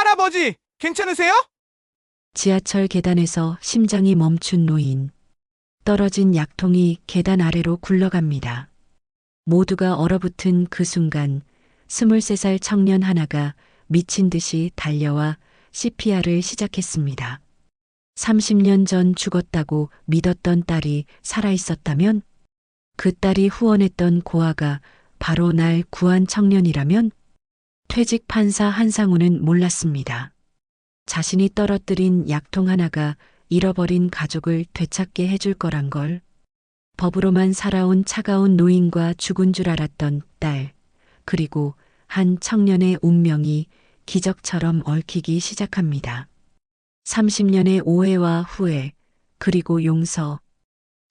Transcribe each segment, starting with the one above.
할아버지, 괜찮으세요? 지하철 계단에서 심장이 멈춘 노인. 떨어진 약통이 계단 아래로 굴러갑니다. 모두가 얼어붙은 그 순간 23살 청년 하나가 미친 듯이 달려와 CPR을 시작했습니다. 30년 전 죽었다고 믿었던 딸이 살아있었다면, 그 딸이 후원했던 고아가 바로 날 구한 청년이라면? 퇴직 판사 한상우는 몰랐습니다. 자신이 떨어뜨린 약통 하나가 잃어버린 가족을 되찾게 해줄 거란 걸. 법으로만 살아온 차가운 노인과 죽은 줄 알았던 딸, 그리고 한 청년의 운명이 기적처럼 얽히기 시작합니다. 30년의 오해와 후회, 그리고 용서.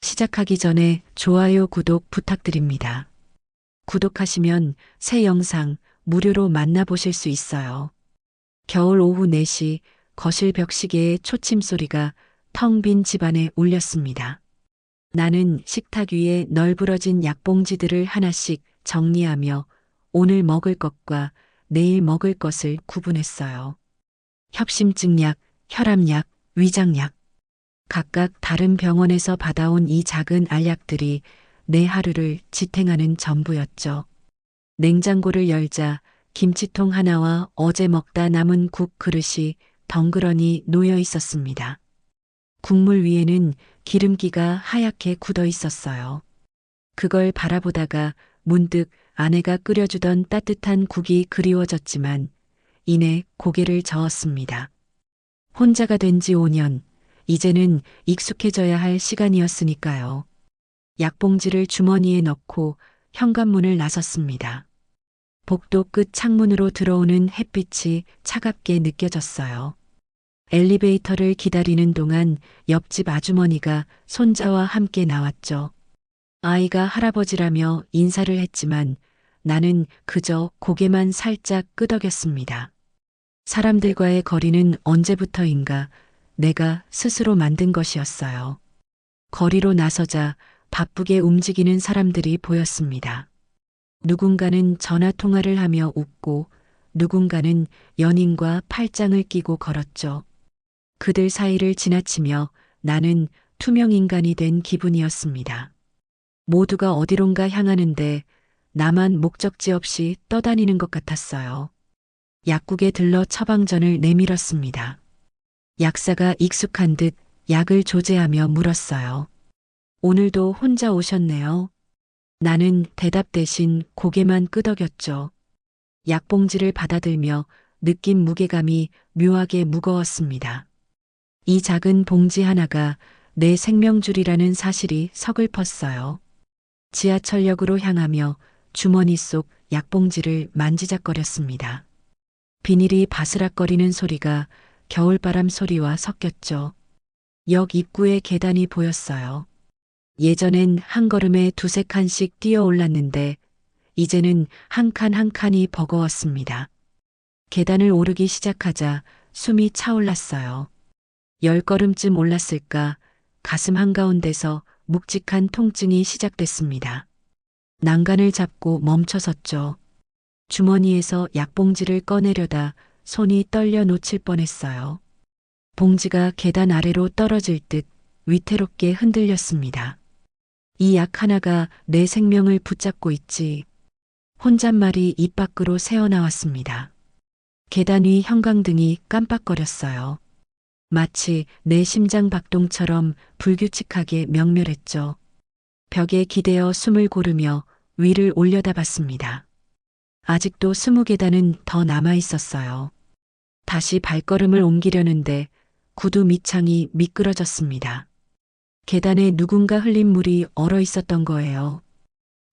시작하기 전에 좋아요, 구독 부탁드립니다. 구독하시면 새 영상 무료로 만나보실 수 있어요. 겨울 오후 4시 거실 벽시계의 초침 소리가 텅 빈 집안에 울렸습니다. 나는 식탁 위에 널브러진 약봉지들을 하나씩 정리하며 오늘 먹을 것과 내일 먹을 것을 구분했어요. 협심증약, 혈압약, 위장약. 각각 다른 병원에서 받아온 이 작은 알약들이 내 하루를 지탱하는 전부였죠. 냉장고를 열자 김치통 하나와 어제 먹다 남은 국 그릇이 덩그러니 놓여 있었습니다. 국물 위에는 기름기가 하얗게 굳어 있었어요. 그걸 바라보다가 문득 아내가 끓여주던 따뜻한 국이 그리워졌지만 이내 고개를 저었습니다. 혼자가 된 지 5년, 이제는 익숙해져야 할 시간이었으니까요. 약봉지를 주머니에 넣고 현관문을 나섰습니다. 복도 끝 창문으로 들어오는 햇빛이 차갑게 느껴졌어요. 엘리베이터를 기다리는 동안 옆집 아주머니가 손자와 함께 나왔죠. 아이가 할아버지라며 인사를 했지만 나는 그저 고개만 살짝 끄덕였습니다. 사람들과의 거리는 언제부터인가 내가 스스로 만든 것이었어요. 거리로 나서자 바쁘게 움직이는 사람들이 보였습니다. 누군가는 전화 통화를 하며 웃고 누군가는 연인과 팔짱을 끼고 걸었죠. 그들 사이를 지나치며 나는 투명 인간이 된 기분이었습니다. 모두가 어디론가 향하는데 나만 목적지 없이 떠다니는 것 같았어요. 약국에 들러 처방전을 내밀었습니다. 약사가 익숙한 듯 약을 조제하며 물었어요. 오늘도 혼자 오셨네요. 나는 대답 대신 고개만 끄덕였죠. 약봉지를 받아들며 느낀 무게감이 묘하게 무거웠습니다. 이 작은 봉지 하나가 내 생명줄이라는 사실이 서글펐어요. 지하철역으로 향하며 주머니 속 약봉지를 만지작거렸습니다. 비닐이 바스락거리는 소리가 겨울바람 소리와 섞였죠. 역 입구의 계단이 보였어요. 예전엔 한 걸음에 두세 칸씩 뛰어 올랐는데 이제는 한 칸 한 칸이 버거웠습니다. 계단을 오르기 시작하자 숨이 차올랐어요. 10걸음쯤 올랐을까 가슴 한가운데서 묵직한 통증이 시작됐습니다. 난간을 잡고 멈춰섰죠. 주머니에서 약봉지를 꺼내려다 손이 떨려 놓칠 뻔했어요. 봉지가 계단 아래로 떨어질 듯 위태롭게 흔들렸습니다. 이 약 하나가 내 생명을 붙잡고 있지. 혼잣말이 입 밖으로 새어나왔습니다. 계단 위 형광등이 깜빡거렸어요. 마치 내 심장 박동처럼 불규칙하게 명멸했죠. 벽에 기대어 숨을 고르며 위를 올려다봤습니다. 아직도 20계단은 더 남아 있었어요. 다시 발걸음을 옮기려는데 구두 밑창이 미끄러졌습니다. 계단에 누군가 흘린 물이 얼어 있었던 거예요.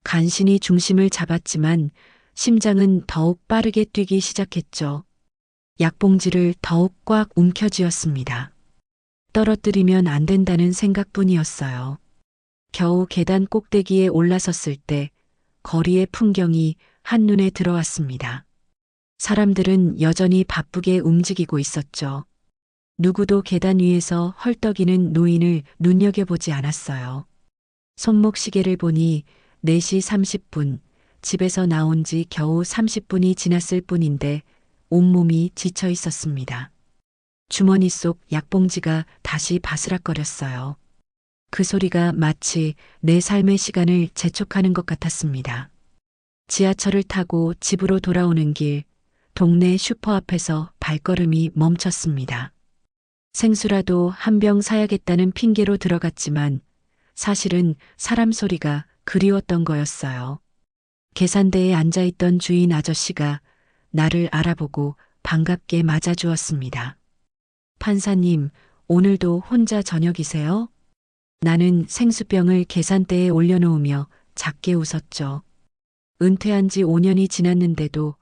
간신히 중심을 잡았지만 심장은 더욱 빠르게 뛰기 시작했죠. 약봉지를 더욱 꽉 움켜쥐었습니다. 떨어뜨리면 안 된다는 생각뿐이었어요. 겨우 계단 꼭대기에 올라섰을 때 거리의 풍경이 한눈에 들어왔습니다. 사람들은 여전히 바쁘게 움직이고 있었죠. 누구도 계단 위에서 헐떡이는 노인을 눈여겨보지 않았어요. 손목 시계를 보니 4시 30분, 집에서 나온 지 겨우 30분이 지났을 뿐인데 온몸이 지쳐 있었습니다. 주머니 속 약봉지가 다시 바스락거렸어요. 그 소리가 마치 내 삶의 시간을 재촉하는 것 같았습니다. 지하철을 타고 집으로 돌아오는 길, 동네 슈퍼 앞에서 발걸음이 멈췄습니다. 생수라도 한 병 사야겠다는 핑계로 들어갔지만 사실은 사람 소리가 그리웠던 거였어요. 계산대에 앉아있던 주인 아저씨가 나를 알아보고 반갑게 맞아주었습니다. 판사님, 오늘도 혼자 저녁이세요? 나는 생수병을 계산대에 올려놓으며 작게 웃었죠. 은퇴한 지 5년이 지났는데도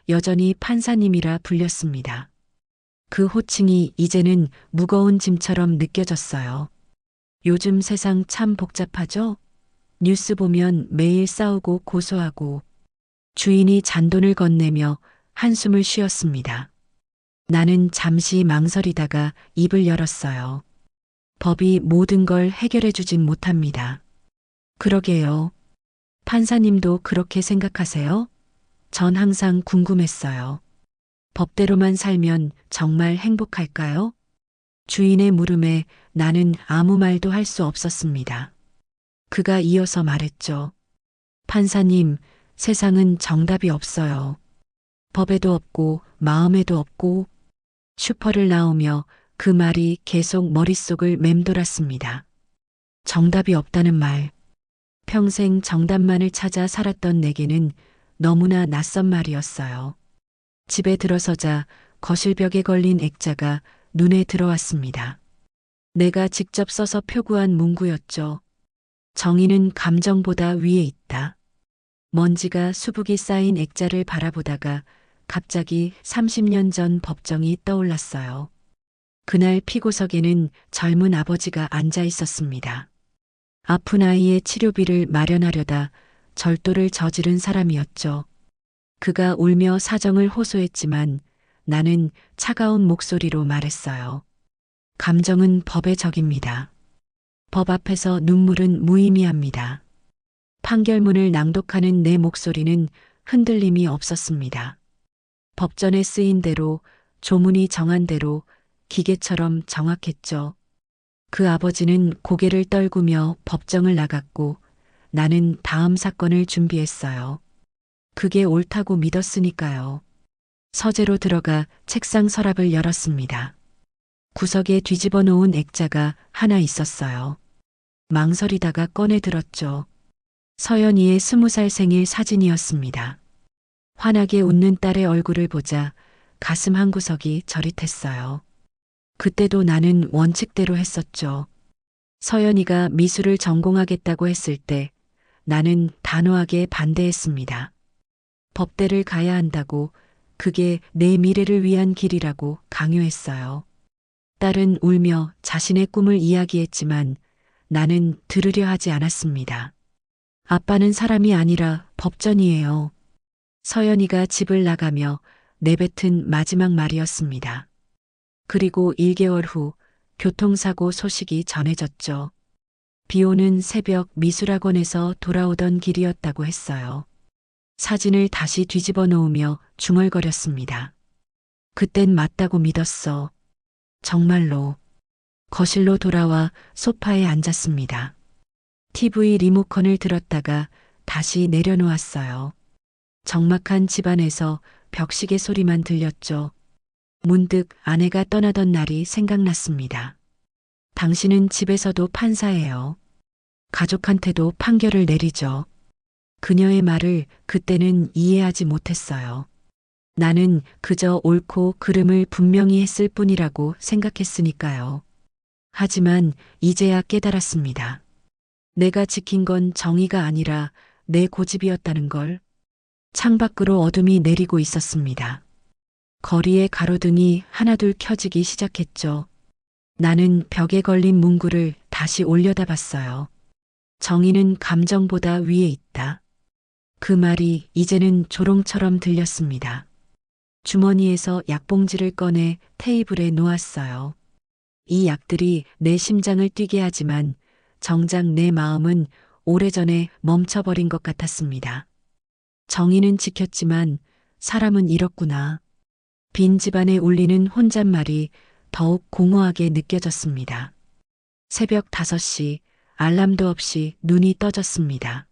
여전히 판사님이라 불렸습니다. 그 호칭이 이제는 무거운 짐처럼 느껴졌어요. 요즘 세상 참 복잡하죠? 뉴스 보면 매일 싸우고 고소하고 주인이 잔돈을 건네며 한숨을 쉬었습니다. 나는 잠시 망설이다가 입을 열었어요. 법이 모든 걸 해결해 주진 못합니다. 그러게요. 판사님도 그렇게 생각하세요? 전 항상 궁금했어요. 법대로만 살면 정말 행복할까요? 주인의 물음에 나는 아무 말도 할 수 없었습니다. 그가 이어서 말했죠. 판사님, 세상은 정답이 없어요. 법에도 없고 마음에도 없고. 슈퍼를 나오며 그 말이 계속 머릿속을 맴돌았습니다. 정답이 없다는 말. 평생 정답만을 찾아 살았던 내게는 너무나 낯선 말이었어요. 집에 들어서자 거실벽에 걸린 액자가 눈에 들어왔습니다. 내가 직접 써서 표구한 문구였죠. 정의는 감정보다 위에 있다. 먼지가 수북이 쌓인 액자를 바라보다가 갑자기 30년 전 법정이 떠올랐어요. 그날 피고석에는 젊은 아버지가 앉아 있었습니다. 아픈 아이의 치료비를 마련하려다 절도를 저지른 사람이었죠. 그가 울며 사정을 호소했지만 나는 차가운 목소리로 말했어요. 감정은 법의 적입니다. 법 앞에서 눈물은 무의미합니다. 판결문을 낭독하는 내 목소리는 흔들림이 없었습니다. 법전에 쓰인 대로, 조문이 정한 대로 기계처럼 정확했죠. 그 아버지는 고개를 떨구며 법정을 나갔고 나는 다음 사건을 준비했어요. 그게 옳다고 믿었으니까요. 서재로 들어가 책상 서랍을 열었습니다. 구석에 뒤집어 놓은 액자가 하나 있었어요. 망설이다가 꺼내 들었죠. 서연이의 20살 생일 사진이었습니다. 환하게 웃는 딸의 얼굴을 보자 가슴 한구석이 저릿했어요. 그때도 나는 원칙대로 했었죠. 서연이가 미술을 전공하겠다고 했을 때 나는 단호하게 반대했습니다. 법대를 가야 한다고, 그게 내 미래를 위한 길이라고 강요했어요. 딸은 울며 자신의 꿈을 이야기했지만 나는 들으려 하지 않았습니다. 아빠는 사람이 아니라 법전이에요. 서연이가 집을 나가며 내뱉은 마지막 말이었습니다. 그리고 1개월 후 교통사고 소식이 전해졌죠. 비 오는 새벽 미술학원에서 돌아오던 길이었다고 했어요. 사진을 다시 뒤집어 놓으며 중얼거렸습니다. 그땐 맞다고 믿었어. 정말로. 거실로 돌아와 소파에 앉았습니다. TV 리모컨을 들었다가 다시 내려놓았어요. 적막한 집안에서 벽시계 소리만 들렸죠. 문득 아내가 떠나던 날이 생각났습니다. 당신은 집에서도 판사예요. 가족한테도 판결을 내리죠. 그녀의 말을 그때는 이해하지 못했어요. 나는 그저 옳고 그름을 분명히 했을 뿐이라고 생각했으니까요. 하지만 이제야 깨달았습니다. 내가 지킨 건 정의가 아니라 내 고집이었다는 걸. 창밖으로 어둠이 내리고 있었습니다. 거리의 가로등이 하나둘 켜지기 시작했죠. 나는 벽에 걸린 문구를 다시 올려다봤어요. 정의는 감정보다 위에 있다. 그 말이 이제는 조롱처럼 들렸습니다. 주머니에서 약봉지를 꺼내 테이블에 놓았어요. 이 약들이 내 심장을 뛰게 하지만 정작 내 마음은 오래전에 멈춰버린 것 같았습니다. 정의는 지켰지만 사람은 잃었구나. 빈 집안에 울리는 혼잣말이 더욱 공허하게 느껴졌습니다. 새벽 5시, 알람도 없이 눈이 떠졌습니다.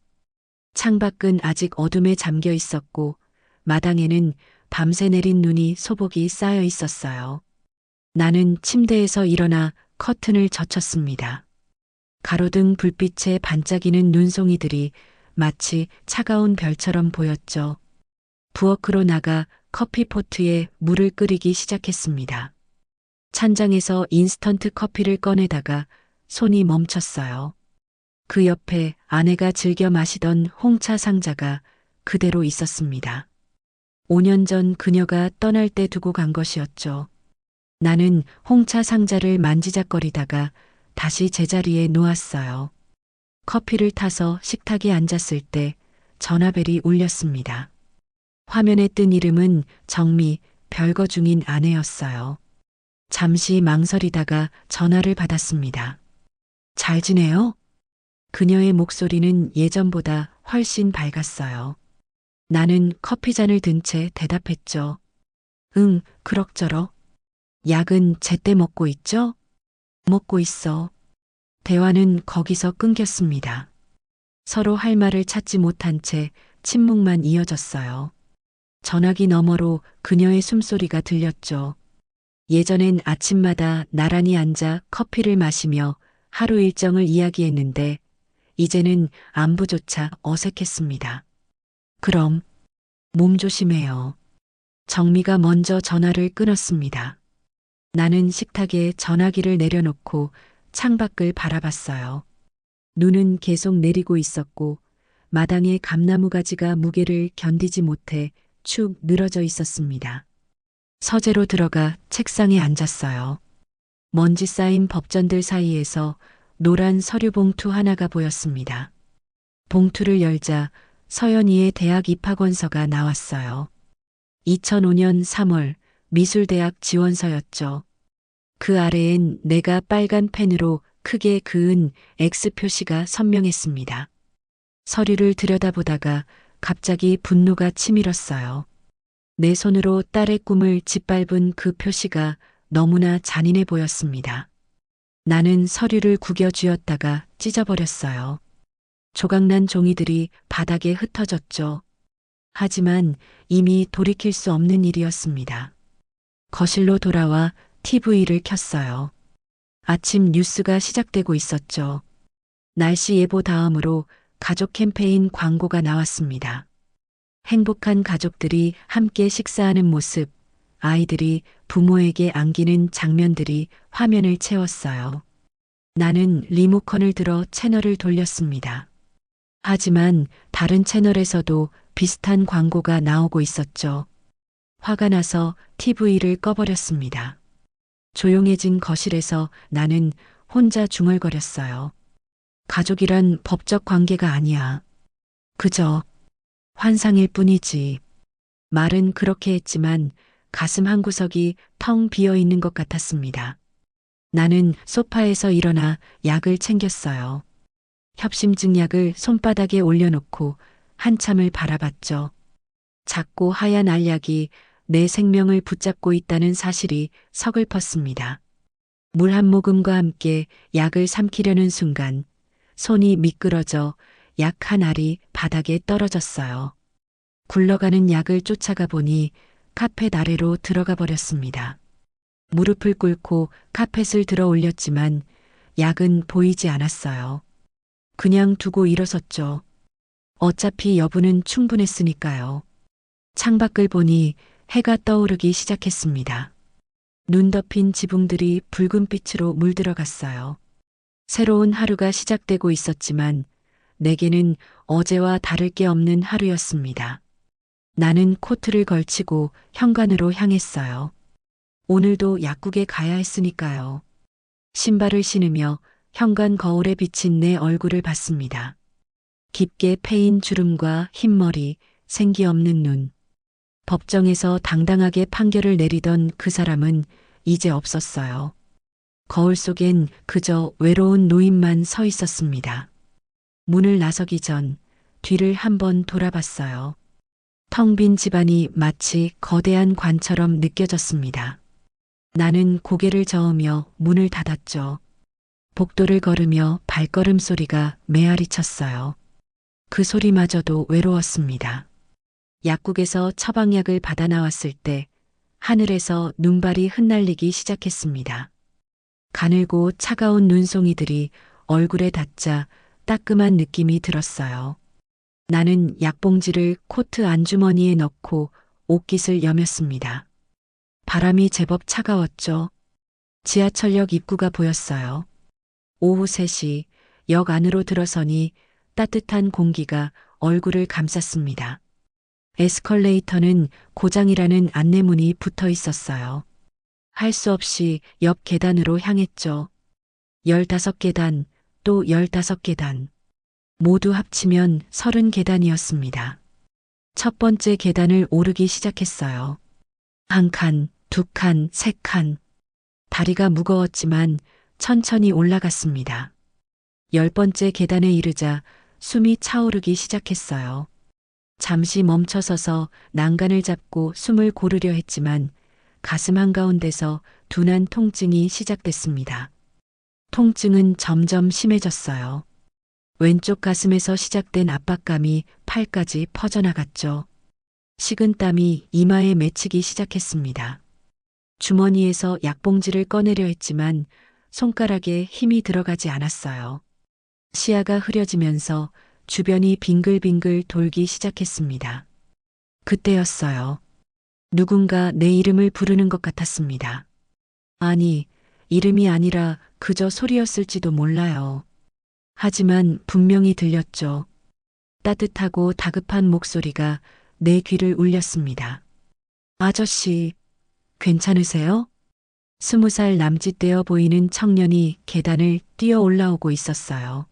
창밖은 아직 어둠에 잠겨 있었고 마당에는 밤새 내린 눈이 소복이 쌓여 있었어요. 나는 침대에서 일어나 커튼을 젖혔습니다. 가로등 불빛에 반짝이는 눈송이들이 마치 차가운 별처럼 보였죠. 부엌으로 나가 커피포트에 물을 끓이기 시작했습니다. 찬장에서 인스턴트 커피를 꺼내다가 손이 멈췄어요. 그 옆에 아내가 즐겨 마시던 홍차 상자가 그대로 있었습니다. 5년 전 그녀가 떠날 때 두고 간 것이었죠. 나는 홍차 상자를 만지작거리다가 다시 제자리에 놓았어요. 커피를 타서 식탁에 앉았을 때 전화벨이 울렸습니다. 화면에 뜬 이름은 정미, 별거 중인 아내였어요. 잠시 망설이다가 전화를 받았습니다. 잘 지내요? 그녀의 목소리는 예전보다 훨씬 밝았어요. 나는 커피잔을 든 채 대답했죠. 응, 그럭저럭. 약은 제때 먹고 있죠? 먹고 있어. 대화는 거기서 끊겼습니다. 서로 할 말을 찾지 못한 채 침묵만 이어졌어요. 전화기 너머로 그녀의 숨소리가 들렸죠. 예전엔 아침마다 나란히 앉아 커피를 마시며 하루 일정을 이야기했는데 이제는 안부조차 어색했습니다. 그럼 몸 조심해요. 정미가 먼저 전화를 끊었습니다. 나는 식탁에 전화기를 내려놓고 창밖을 바라봤어요. 눈은 계속 내리고 있었고 마당의 감나무 가지가 무게를 견디지 못해 축 늘어져 있었습니다. 서재로 들어가 책상에 앉았어요. 먼지 쌓인 법전들 사이에서 노란 서류 봉투 하나가 보였습니다. 봉투를 열자 서연이의 대학 입학원서가 나왔어요. 2005년 3월 미술대학 지원서였죠. 그 아래엔 내가 빨간 펜으로 크게 그은 X 표시가 선명했습니다. 서류를 들여다보다가 갑자기 분노가 치밀었어요. 내 손으로 딸의 꿈을 짓밟은 그 표시가 너무나 잔인해 보였습니다. 나는 서류를 구겨 쥐었다가 찢어버렸어요. 조각난 종이들이 바닥에 흩어졌죠. 하지만 이미 돌이킬 수 없는 일이었습니다. 거실로 돌아와 TV를 켰어요. 아침 뉴스가 시작되고 있었죠. 날씨 예보 다음으로 가족 캠페인 광고가 나왔습니다. 행복한 가족들이 함께 식사하는 모습, 아이들이 부모에게 안기는 장면들이 화면을 채웠어요. 나는 리모컨을 들어 채널을 돌렸습니다. 하지만 다른 채널에서도 비슷한 광고가 나오고 있었죠. 화가 나서 TV를 꺼버렸습니다. 조용해진 거실에서 나는 혼자 중얼거렸어요. 가족이란 법적 관계가 아니야. 그저 환상일 뿐이지. 말은 그렇게 했지만 가슴 한구석이 텅 비어 있는 것 같았습니다. 나는 소파에서 일어나 약을 챙겼어요. 협심증 약을 손바닥에 올려놓고 한참을 바라봤죠. 작고 하얀 알약이 내 생명을 붙잡고 있다는 사실이 서글펐습니다. 물 한 모금과 함께 약을 삼키려는 순간 손이 미끄러져 약 한 알이 바닥에 떨어졌어요. 굴러가는 약을 쫓아가 보니 카펫 아래로 들어가 버렸습니다. 무릎을 꿇고 카펫을 들어 올렸지만 약은 보이지 않았어요. 그냥 두고 일어섰죠. 어차피 여부는 충분했으니까요. 창밖을 보니 해가 떠오르기 시작했습니다. 눈 덮인 지붕들이 붉은 빛으로 물들어갔어요. 새로운 하루가 시작되고 있었지만 내게는 어제와 다를 게 없는 하루였습니다. 나는 코트를 걸치고 현관으로 향했어요. 오늘도 약국에 가야 했으니까요. 신발을 신으며 현관 거울에 비친 내 얼굴을 봤습니다. 깊게 패인 주름과 흰머리, 생기 없는 눈. 법정에서 당당하게 판결을 내리던 그 사람은 이제 없었어요. 거울 속엔 그저 외로운 노인만 서 있었습니다. 문을 나서기 전 뒤를 한번 돌아봤어요. 텅 빈 집안이 마치 거대한 관처럼 느껴졌습니다. 나는 고개를 저으며 문을 닫았죠. 복도를 걸으며 발걸음 소리가 메아리 쳤어요. 그 소리마저도 외로웠습니다. 약국에서 처방약을 받아 나왔을 때 하늘에서 눈발이 흩날리기 시작했습니다. 가늘고 차가운 눈송이들이 얼굴에 닿자 따끔한 느낌이 들었어요. 나는 약봉지를 코트 안주머니에 넣고 옷깃을 여몄습니다. 바람이 제법 차가웠죠. 지하철역 입구가 보였어요. 오후 3시 역 안으로 들어서니 따뜻한 공기가 얼굴을 감쌌습니다. 에스컬레이터는 고장이라는 안내문이 붙어 있었어요. 할 수 없이 옆 계단으로 향했죠. 15계단, 또 15계단. 모두 합치면 30계단이었습니다. 첫 번째 계단을 오르기 시작했어요. 한 칸, 두 칸, 세 칸. 다리가 무거웠지만 천천히 올라갔습니다. 10번째 계단에 이르자 숨이 차오르기 시작했어요. 잠시 멈춰서서 난간을 잡고 숨을 고르려 했지만 가슴 한가운데서 둔한 통증이 시작됐습니다. 통증은 점점 심해졌어요. 왼쪽 가슴에서 시작된 압박감이 팔까지 퍼져나갔죠. 식은땀이 이마에 맺히기 시작했습니다. 주머니에서 약봉지를 꺼내려 했지만 손가락에 힘이 들어가지 않았어요. 시야가 흐려지면서 주변이 빙글빙글 돌기 시작했습니다. 그때였어요. 누군가 내 이름을 부르는 것 같았습니다. 아니, 이름이 아니라 그저 소리였을지도 몰라요. 하지만 분명히 들렸죠. 따뜻하고 다급한 목소리가 내 귀를 울렸습니다. 아저씨, 괜찮으세요? 20살 남짓되어 보이는 청년이 계단을 뛰어 올라오고 있었어요.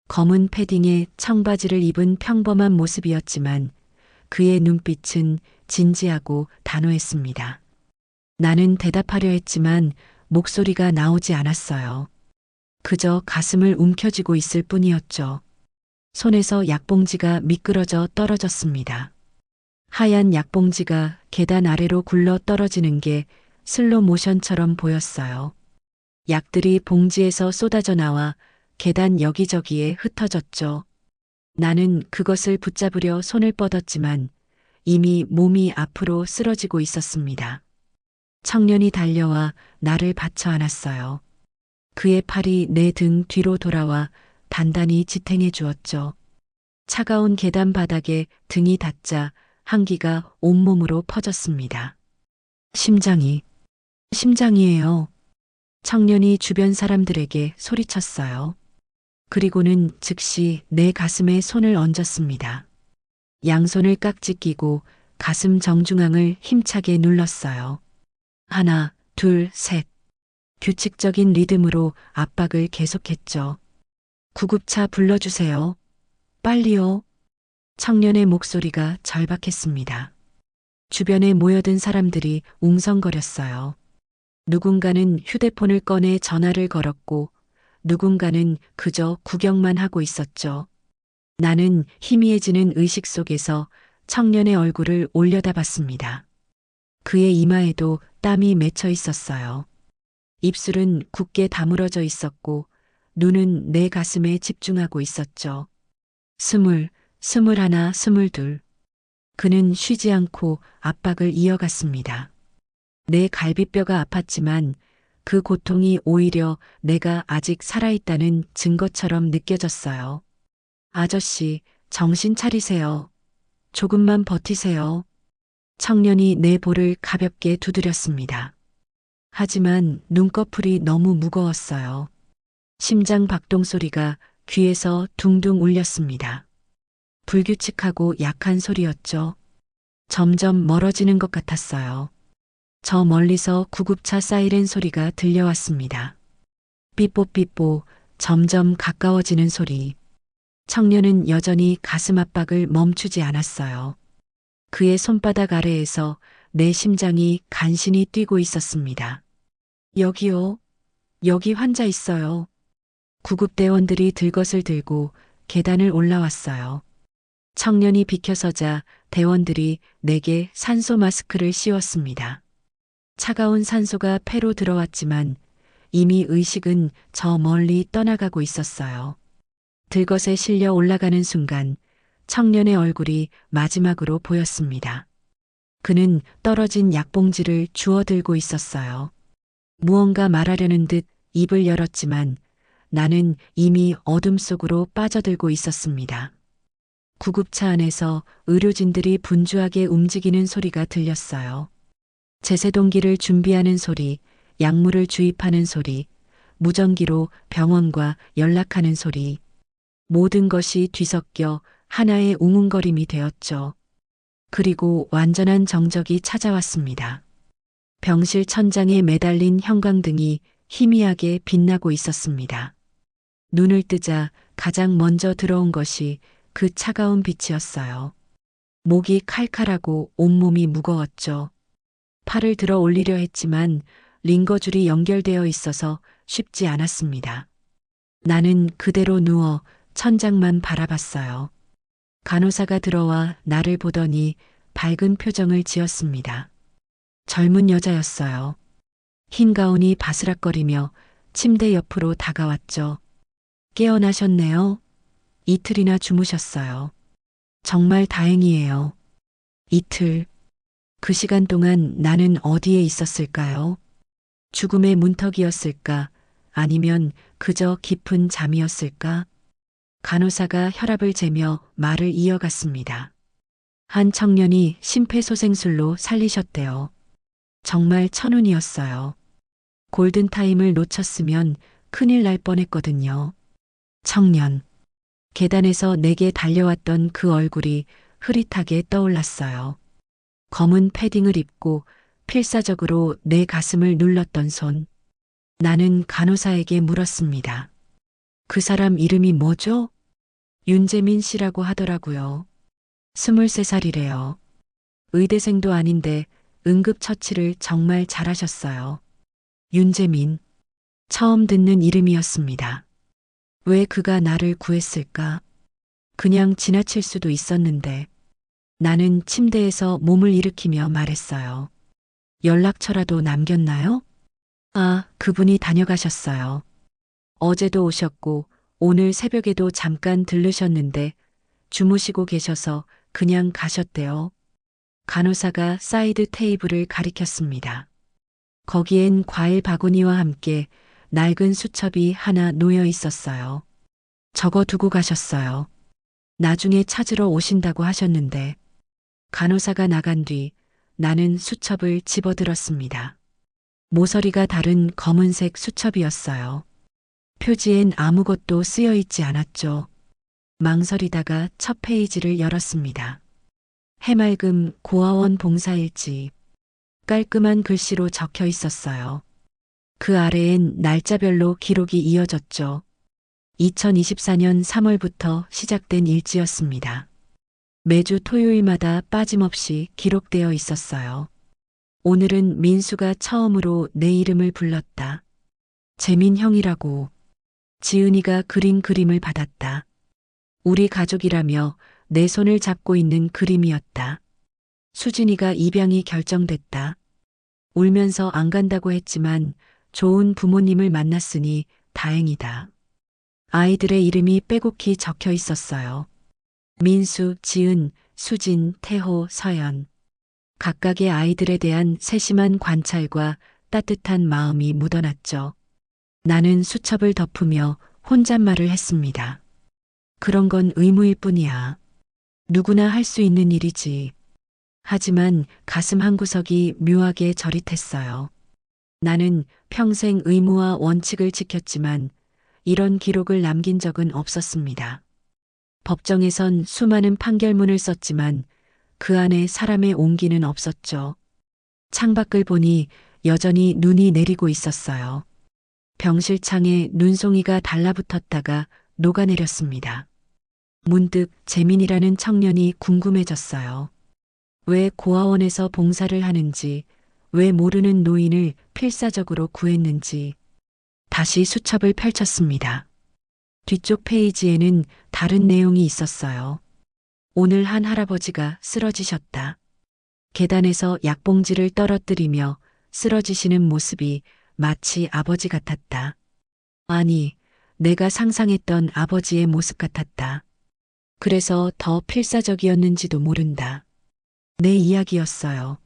검은 패딩에 청바지를 입은 평범한 모습이었지만 그의 눈빛은 진지하고 단호했습니다. 나는 대답하려 했지만 목소리가 나오지 않았어요. 그저 가슴을 움켜쥐고 있을 뿐이었죠. 손에서 약봉지가 미끄러져 떨어졌습니다. 하얀 약봉지가 계단 아래로 굴러 떨어지는 게 슬로 모션처럼 보였어요. 약들이 봉지에서 쏟아져 나와 계단 여기저기에 흩어졌죠. 나는 그것을 붙잡으려 손을 뻗었지만 이미 몸이 앞으로 쓰러지고 있었습니다. 청년이 달려와 나를 받쳐 안았어요. 그의 팔이 내 등 뒤로 돌아와 단단히 지탱해 주었죠. 차가운 계단 바닥에 등이 닿자 한기가 온몸으로 퍼졌습니다. 심장이에요. 청년이 주변 사람들에게 소리쳤어요. 그리고는 즉시 내 가슴에 손을 얹었습니다. 양손을 깍지 끼고 가슴 정중앙을 힘차게 눌렀어요. 하나, 둘, 셋. 규칙적인 리듬으로 압박을 계속했죠. 구급차 불러주세요. 빨리요. 청년의 목소리가 절박했습니다. 주변에 모여든 사람들이 웅성거렸어요. 누군가는 휴대폰을 꺼내 전화를 걸었고 누군가는 그저 구경만 하고 있었죠. 나는 희미해지는 의식 속에서 청년의 얼굴을 올려다봤습니다. 그의 이마에도 땀이 맺혀 있었어요. 입술은 굳게 다물어져 있었고 눈은 내 가슴에 집중하고 있었죠. 21, 22. 그는 쉬지 않고 압박을 이어갔습니다. 내 갈비뼈가 아팠지만 그 고통이 오히려 내가 아직 살아있다는 증거처럼 느껴졌어요. 아저씨, 정신 차리세요. 조금만 버티세요. 청년이 내 볼을 가볍게 두드렸습니다. 하지만 눈꺼풀이 너무 무거웠어요. 심장 박동 소리가 귀에서 둥둥 울렸습니다. 불규칙하고 약한 소리였죠. 점점 멀어지는 것 같았어요. 저 멀리서 구급차 사이렌 소리가 들려왔습니다. 삐뽀삐뽀, 점점 가까워지는 소리. 청년은 여전히 가슴 압박을 멈추지 않았어요. 그의 손바닥 아래에서 내 심장이 간신히 뛰고 있었습니다. 여기요. 여기 환자 있어요. 구급대원들이 들것을 들고 계단을 올라왔어요. 청년이 비켜서자 대원들이 내게 산소 마스크를 씌웠습니다. 차가운 산소가 폐로 들어왔지만 이미 의식은 저 멀리 떠나가고 있었어요. 들것에 실려 올라가는 순간 청년의 얼굴이 마지막으로 보였습니다. 그는 떨어진 약봉지를 주워들고 있었어요. 무언가 말하려는 듯 입을 열었지만 나는 이미 어둠 속으로 빠져들고 있었습니다. 구급차 안에서 의료진들이 분주하게 움직이는 소리가 들렸어요. 제세동기를 준비하는 소리, 약물을 주입하는 소리, 무전기로 병원과 연락하는 소리. 모든 것이 뒤섞여 하나의 웅웅거림이 되었죠. 그리고 완전한 정적이 찾아왔습니다. 병실 천장에 매달린 형광등이 희미하게 빛나고 있었습니다. 눈을 뜨자 가장 먼저 들어온 것이 그 차가운 빛이었어요. 목이 칼칼하고 온몸이 무거웠죠. 팔을 들어 올리려 했지만 링거줄이 연결되어 있어서 쉽지 않았습니다. 나는 그대로 누워 천장만 바라봤어요. 간호사가 들어와 나를 보더니 밝은 표정을 지었습니다. 젊은 여자였어요. 흰 가운이 바스락거리며 침대 옆으로 다가왔죠. 깨어나셨네요. 이틀이나 주무셨어요. 정말 다행이에요. 이틀. 그 시간 동안 나는 어디에 있었을까요? 죽음의 문턱이었을까? 아니면 그저 깊은 잠이었을까? 간호사가 혈압을 재며 말을 이어갔습니다. 한 청년이 심폐소생술로 살리셨대요. 정말 천운이었어요. 골든타임을 놓쳤으면 큰일 날 뻔했거든요. 청년. 계단에서 내게 달려왔던 그 얼굴이 흐릿하게 떠올랐어요. 검은 패딩을 입고 필사적으로 내 가슴을 눌렀던 손. 나는 간호사에게 물었습니다. 그 사람 이름이 뭐죠? 윤재민 씨라고 하더라고요. 23살이래요. 의대생도 아닌데 응급처치를 정말 잘하셨어요. 윤재민. 처음 듣는 이름이었습니다. 왜 그가 나를 구했을까? 그냥 지나칠 수도 있었는데. 나는 침대에서 몸을 일으키며 말했어요. 연락처라도 남겼나요? 아, 그분이 다녀가셨어요. 어제도 오셨고 오늘 새벽에도 잠깐 들르셨는데 주무시고 계셔서 그냥 가셨대요. 간호사가 사이드 테이블을 가리켰습니다. 거기엔 과일 바구니와 함께 낡은 수첩이 하나 놓여 있었어요. 적어 두고 가셨어요. 나중에 찾으러 오신다고 하셨는데. 간호사가 나간 뒤 나는 수첩을 집어들었습니다. 모서리가 다른 검은색 수첩이었어요. 표지엔 아무것도 쓰여 있지 않았죠. 망설이다가 첫 페이지를 열었습니다. 해맑음 고아원 봉사일지. 깔끔한 글씨로 적혀 있었어요. 그 아래엔 날짜별로 기록이 이어졌죠. 2024년 3월부터 시작된 일지였습니다. 매주 토요일마다 빠짐없이 기록되어 있었어요. 오늘은 민수가 처음으로 내 이름을 불렀다. 재민 형이라고. 지은이가 그린 그림을 받았다. 우리 가족이라며 내 손을 잡고 있는 그림이었다. 수진이가 입양이 결정됐다. 울면서 안 간다고 했지만 좋은 부모님을 만났으니 다행이다. 아이들의 이름이 빼곡히 적혀 있었어요. 민수, 지은, 수진, 태호, 서연. 각각의 아이들에 대한 세심한 관찰과 따뜻한 마음이 묻어났죠. 나는 수첩을 덮으며 혼잣말을 했습니다. 그런 건 의무일 뿐이야. 누구나 할 수 있는 일이지. 하지만 가슴 한구석이 묘하게 저릿했어요. 나는 평생 의무와 원칙을 지켰지만 이런 기록을 남긴 적은 없었습니다. 법정에선 수많은 판결문을 썼지만 그 안에 사람의 온기는 없었죠. 창밖을 보니 여전히 눈이 내리고 있었어요. 병실 창에 눈송이가 달라붙었다가 녹아내렸습니다. 문득 재민이라는 청년이 궁금해졌어요. 왜 고아원에서 봉사를 하는지, 왜 모르는 노인을 필사적으로 구했는지. 다시 수첩을 펼쳤습니다. 뒤쪽 페이지에는 다른 내용이 있었어요. 오늘 한 할아버지가 쓰러지셨다. 계단에서 약봉지를 떨어뜨리며 쓰러지시는 모습이 마치 아버지 같았다. 아니, 내가 상상했던 아버지의 모습 같았다. 그래서 더 필사적이었는지도 모른다. 내 이야기였어요.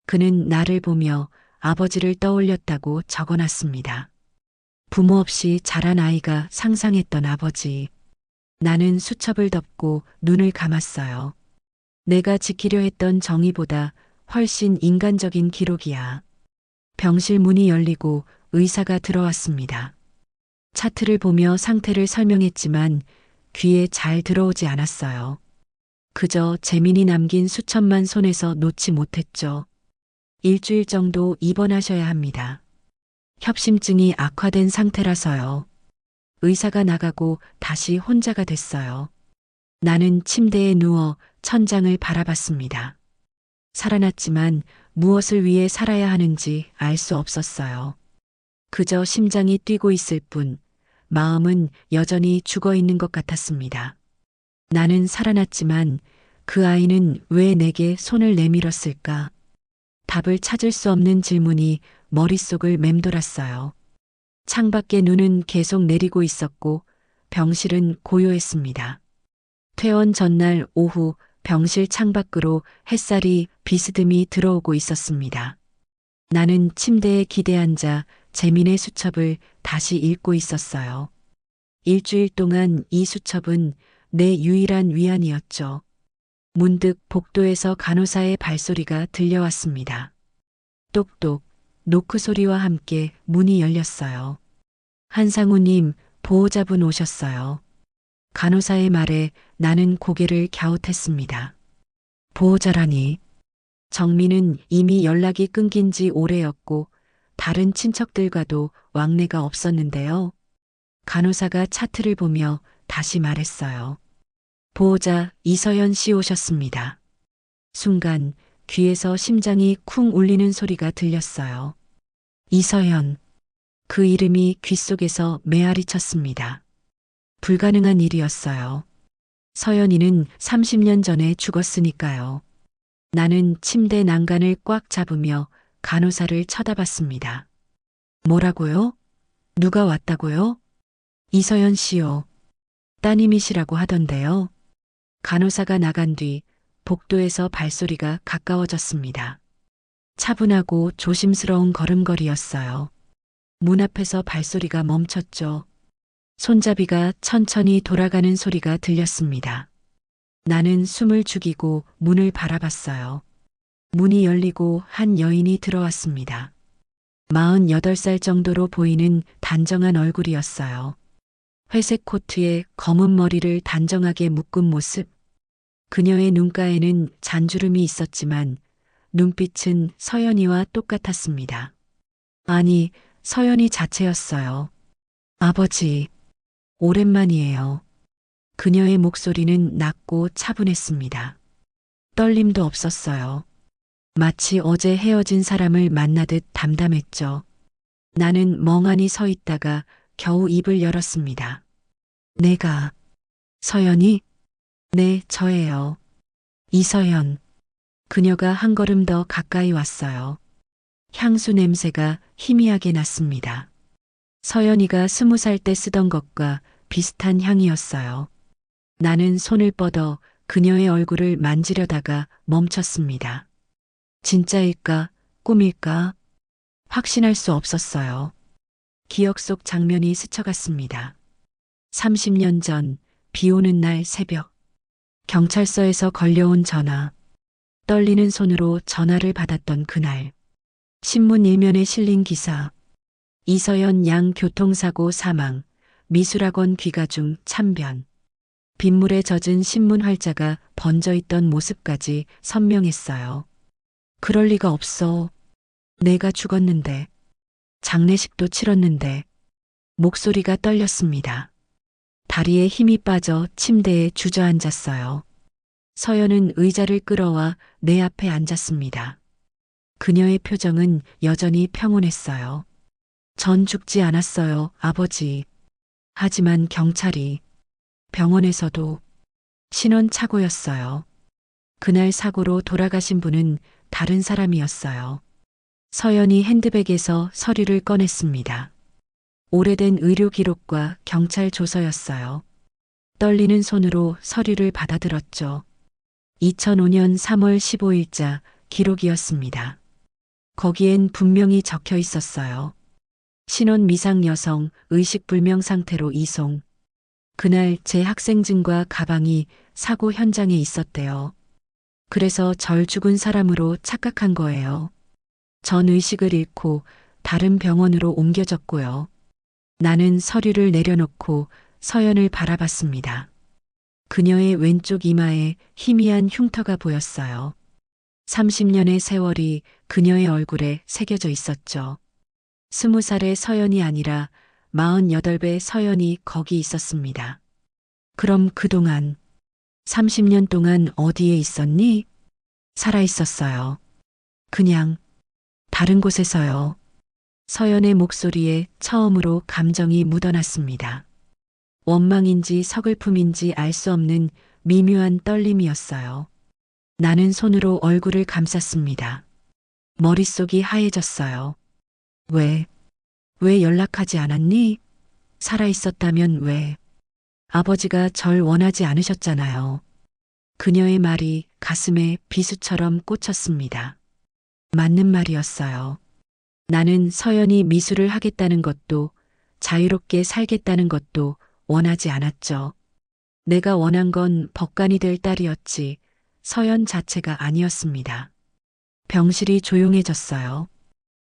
그는 나를 보며 아버지를 떠올렸다고 적어놨습니다. 부모 없이 자란 아이가 상상했던 아버지. 나는 수첩을 덮고 눈을 감았어요. 내가 지키려 했던 정의보다 훨씬 인간적인 기록이야. 병실 문이 열리고 의사가 들어왔습니다. 차트를 보며 상태를 설명했지만 귀에 잘 들어오지 않았어요. 그저 재민이 남긴 수첩만 손에서 놓지 못했죠. 일주일 정도 입원하셔야 합니다. 협심증이 악화된 상태라서요. 의사가 나가고 다시 혼자가 됐어요. 나는 침대에 누워 천장을 바라봤습니다. 살아났지만 무엇을 위해 살아야 하는지 알 수 없었어요. 그저 심장이 뛰고 있을 뿐, 마음은 여전히 죽어 있는 것 같았습니다. 나는 살아났지만 그 아이는 왜 내게 손을 내밀었을까? 답을 찾을 수 없는 질문이 머릿속을 맴돌았어요. 창밖에 눈은 계속 내리고 있었고 병실은 고요했습니다. 퇴원 전날 오후 병실 창밖으로 햇살이 비스듬히 들어오고 있었습니다. 나는 침대에 기대앉아 재민의 수첩을 다시 읽고 있었어요. 일주일 동안 이 수첩은 내 유일한 위안이었죠. 문득 복도에서 간호사의 발소리가 들려왔습니다. 똑똑, 노크 소리와 함께 문이 열렸어요. 한상우님, 보호자분 오셨어요. 간호사의 말에 나는 고개를 갸웃했습니다. 보호자라니. 정민은 이미 연락이 끊긴 지 오래였고 다른 친척들과도 왕래가 없었는데요. 간호사가 차트를 보며 다시 말했어요. 보호자 이서연 씨 오셨습니다. 순간 귀에서 심장이 쿵 울리는 소리가 들렸어요. 이서연. 그 이름이 귓속에서 메아리 쳤습니다. 불가능한 일이었어요. 서연이는 30년 전에 죽었으니까요. 나는 침대 난간을 꽉 잡으며 간호사를 쳐다봤습니다. 뭐라고요? 누가 왔다고요? 이서연 씨요. 따님이시라고 하던데요. 간호사가 나간 뒤 복도에서 발소리가 가까워졌습니다. 차분하고 조심스러운 걸음걸이였어요. 문 앞에서 발소리가 멈췄죠. 손잡이가 천천히 돌아가는 소리가 들렸습니다. 나는 숨을 죽이고 문을 바라봤어요. 문이 열리고 한 여인이 들어왔습니다. 48살 정도로 보이는 단정한 얼굴이었어요. 회색 코트에 검은 머리를 단정하게 묶은 모습. 그녀의 눈가에는 잔주름이 있었지만 눈빛은 서연이와 똑같았습니다. 아니, 서연이 자체였어요. 아버지, 오랜만이에요. 그녀의 목소리는 낮고 차분했습니다. 떨림도 없었어요. 마치 어제 헤어진 사람을 만나듯 담담했죠. 나는 멍하니 서 있다가 겨우 입을 열었습니다. 내가, 서연이? 네, 저예요. 이서연. 그녀가 한 걸음 더 가까이 왔어요. 향수 냄새가 희미하게 났습니다. 서연이가 20살 때 쓰던 것과 비슷한 향이었어요. 나는 손을 뻗어 그녀의 얼굴을 만지려다가 멈췄습니다. 진짜일까, 꿈일까? 확신할 수 없었어요. 기억 속 장면이 스쳐갔습니다. 30년 전, 비 오는 날 새벽. 경찰서에서 걸려온 전화. 떨리는 손으로 전화를 받았던 그날. 신문 일면에 실린 기사. 이서연 양 교통사고 사망, 미술학원 귀가 중 참변. 빗물에 젖은 신문 활자가 번져있던 모습까지 선명했어요. 그럴 리가 없어. 내가 죽었는데. 장례식도 치렀는데. 목소리가 떨렸습니다. 다리에 힘이 빠져 침대에 주저앉았어요. 서연은 의자를 끌어와 내 앞에 앉았습니다. 그녀의 표정은 여전히 평온했어요. 전 죽지 않았어요, 아버지. 하지만 경찰이, 병원에서도 신혼착오였어요. 그날 사고로 돌아가신 분은 다른 사람이었어요. 서연이 핸드백에서 서류를 꺼냈습니다. 오래된 의료 기록과 경찰 조서였어요. 떨리는 손으로 서류를 받아들었죠. 2005년 3월 15일자 기록이었습니다. 거기엔 분명히 적혀 있었어요. 신원 미상 여성 의식불명 상태로 이송. 그날 제 학생증과 가방이 사고 현장에 있었대요. 그래서 절 죽은 사람으로 착각한 거예요. 전 의식을 잃고 다른 병원으로 옮겨졌고요. 나는 서류를 내려놓고 서연을 바라봤습니다. 그녀의 왼쪽 이마에 희미한 흉터가 보였어요. 30년의 세월이 그녀의 얼굴에 새겨져 있었죠. 20살의 서연이 아니라 48배 서연이 거기 있었습니다. 그럼 그동안 30년 동안 어디에 있었니? 살아 있었어요. 그냥 다른 곳에서요. 서연의 목소리에 처음으로 감정이 묻어났습니다. 원망인지 서글픔인지 알 수 없는 미묘한 떨림이었어요. 나는 손으로 얼굴을 감쌌습니다. 머릿속이 하얘졌어요. 왜 연락하지 않았니? 살아있었다면 왜? 아버지가 절 원하지 않으셨잖아요. 그녀의 말이 가슴에 비수처럼 꽂혔습니다. 맞는 말이었어요. 나는 서연이 미술을 하겠다는 것도 자유롭게 살겠다는 것도 원하지 않았죠. 내가 원한 건 법관이 될 딸이었지 서연 자체가 아니었습니다. 병실이 조용해졌어요.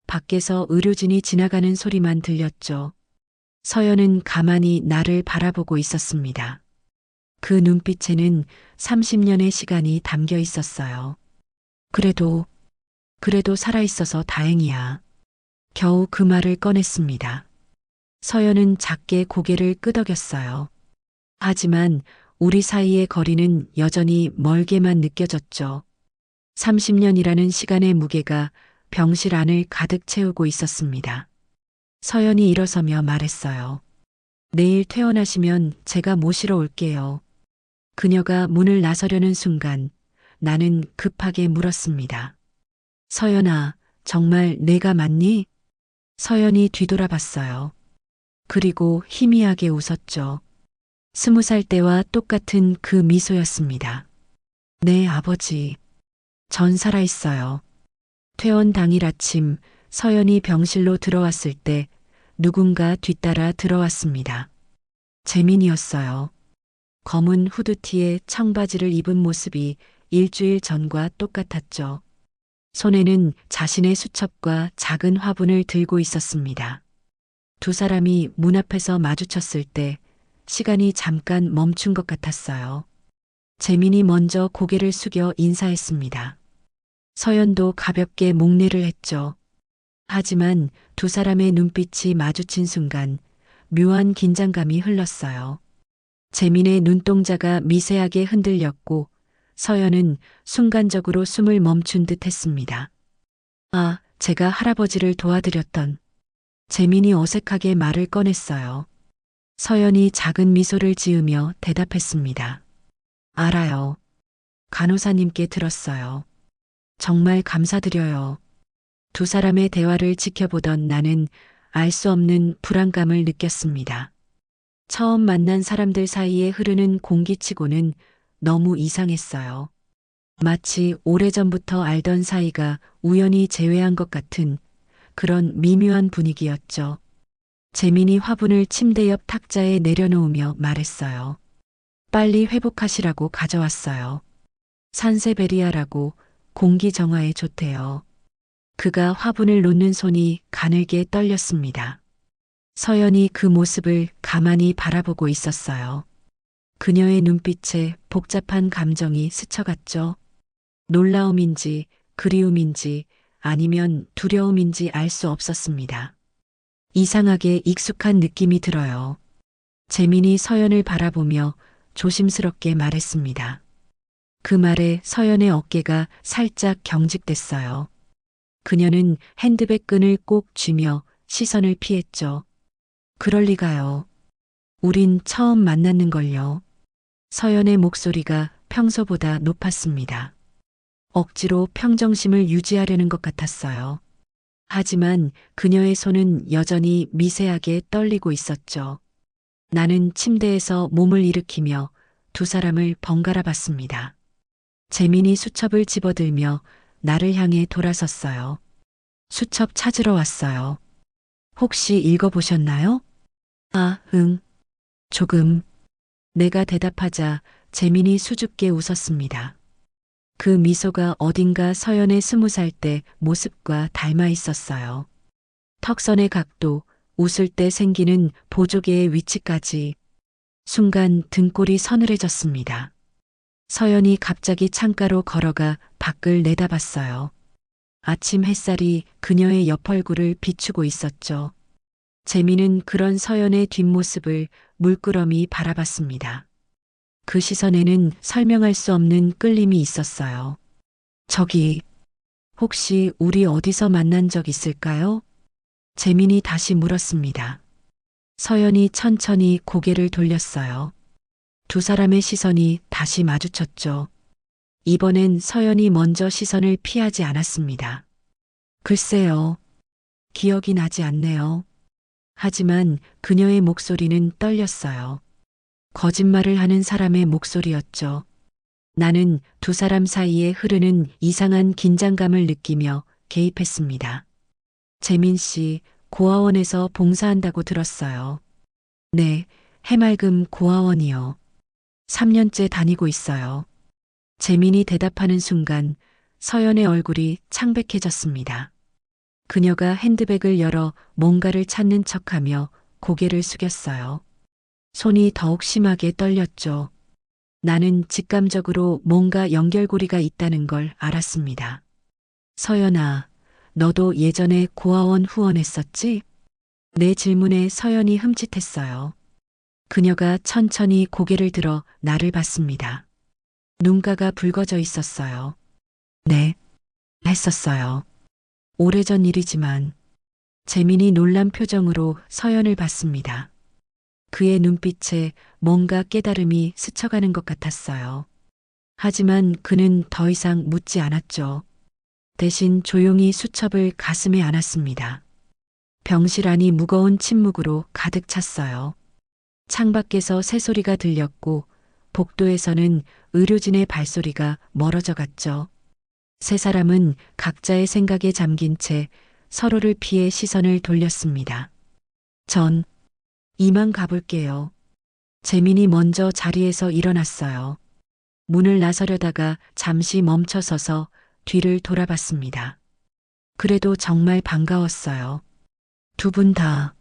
밖에서 의료진이 지나가는 소리만 들렸죠. 서연은 가만히 나를 바라보고 있었습니다. 그 눈빛에는 30년의 시간이 담겨 있었어요. 그래도 살아있어서 다행이야. 겨우 그 말을 꺼냈습니다. 서연은 작게 고개를 끄덕였어요. 하지만 우리 사이의 거리는 여전히 멀게만 느껴졌죠. 30년이라는 시간의 무게가 병실 안을 가득 채우고 있었습니다. 서연이 일어서며 말했어요. 내일 퇴원하시면 제가 모시러 올게요. 그녀가 문을 나서려는 순간 나는 급하게 물었습니다. 서연아, 정말 내가 맞니? 서연이 뒤돌아봤어요. 그리고 희미하게 웃었죠. 20살 때와 똑같은 그 미소였습니다. 네, 아버지. 전 살아있어요. 퇴원 당일 아침 서연이 병실로 들어왔을 때 누군가 뒤따라 들어왔습니다. 재민이었어요. 검은 후드티에 청바지를 입은 모습이 일주일 전과 똑같았죠. 손에는 자신의 수첩과 작은 화분을 들고 있었습니다. 두 사람이 문 앞에서 마주쳤을 때 시간이 잠깐 멈춘 것 같았어요. 재민이 먼저 고개를 숙여 인사했습니다. 서연도 가볍게 목례를 했죠. 하지만 두 사람의 눈빛이 마주친 순간 묘한 긴장감이 흘렀어요. 재민의 눈동자가 미세하게 흔들렸고 서연은 순간적으로 숨을 멈춘 듯 했습니다. 아, 제가 할아버지를 도와드렸던. 재민이 어색하게 말을 꺼냈어요. 서연이 작은 미소를 지으며 대답했습니다. 알아요. 간호사님께 들었어요. 정말 감사드려요. 두 사람의 대화를 지켜보던 나는 알 수 없는 불안감을 느꼈습니다. 처음 만난 사람들 사이에 흐르는 공기치고는 너무 이상했어요. 마치 오래전부터 알던 사이가 우연히 재회한 것 같은 그런 미묘한 분위기였죠. 재민이 화분을 침대 옆 탁자에 내려놓으며 말했어요. 빨리 회복하시라고 가져왔어요. 산세베리아라고 공기 정화에 좋대요. 그가 화분을 놓는 손이 가늘게 떨렸습니다. 서연이 그 모습을 가만히 바라보고 있었어요. 그녀의 눈빛에 복잡한 감정이 스쳐갔죠. 놀라움인지 그리움인지 아니면 두려움인지 알 수 없었습니다. 이상하게 익숙한 느낌이 들어요. 재민이 서연을 바라보며 조심스럽게 말했습니다. 그 말에 서연의 어깨가 살짝 경직됐어요. 그녀는 핸드백 끈을 꼭 쥐며 시선을 피했죠. 그럴 리가요. 우린 처음 만났는걸요. 서연의 목소리가 평소보다 높았습니다. 억지로 평정심을 유지하려는 것 같았어요. 하지만 그녀의 손은 여전히 미세하게 떨리고 있었죠. 나는 침대에서 몸을 일으키며 두 사람을 번갈아 봤습니다. 재민이 수첩을 집어들며 나를 향해 돌아섰어요. 수첩 찾으러 왔어요. 혹시 읽어보셨나요? 아, 응. 조금. 내가 대답하자 재민이 수줍게 웃었습니다. 그 미소가 어딘가 서연의 20살 때 모습과 닮아 있었어요. 턱선의 각도, 웃을 때 생기는 보조개의 위치까지. 순간 등골이 서늘해졌습니다. 서연이 갑자기 창가로 걸어가 밖을 내다봤어요. 아침 햇살이 그녀의 옆 얼굴을 비추고 있었죠. 재미는 그런 서연의 뒷모습을 물끄러미 바라봤습니다. 그 시선에는 설명할 수 없는 끌림이 있었어요. 저기, 혹시 우리 어디서 만난 적 있을까요? 재민이 다시 물었습니다. 서연이 천천히 고개를 돌렸어요. 두 사람의 시선이 다시 마주쳤죠. 이번엔 서연이 먼저 시선을 피하지 않았습니다. 글쎄요. 기억이 나지 않네요. 하지만 그녀의 목소리는 떨렸어요. 거짓말을 하는 사람의 목소리였죠. 나는 두 사람 사이에 흐르는 이상한 긴장감을 느끼며 개입했습니다. 재민 씨, 고아원에서 봉사한다고 들었어요. 네, 해맑음 고아원이요. 3년째 다니고 있어요. 재민이 대답하는 순간 서연의 얼굴이 창백해졌습니다. 그녀가 핸드백을 열어 뭔가를 찾는 척하며 고개를 숙였어요. 손이 더욱 심하게 떨렸죠. 나는 직감적으로 뭔가 연결고리가 있다는 걸 알았습니다. 서연아, 너도 예전에 고아원 후원했었지? 내 질문에 서연이 흠칫했어요. 그녀가 천천히 고개를 들어 나를 봤습니다. 눈가가 붉어져 있었어요. 네, 했었어요. 오래전 일이지만 재민이 놀란 표정으로 서연을 봤습니다. 그의 눈빛에 뭔가 깨달음이 스쳐가는 것 같았어요. 하지만 그는 더 이상 묻지 않았죠. 대신 조용히 수첩을 가슴에 안았습니다. 병실 안이 무거운 침묵으로 가득 찼어요. 창밖에서 새소리가 들렸고 복도에서는 의료진의 발소리가 멀어져 갔죠. 세 사람은 각자의 생각에 잠긴 채 서로를 피해 시선을 돌렸습니다. 전 이만 가볼게요. 재민이 먼저 자리에서 일어났어요. 문을 나서려다가 잠시 멈춰서서 뒤를 돌아봤습니다. 그래도 정말 반가웠어요. 두 분 다.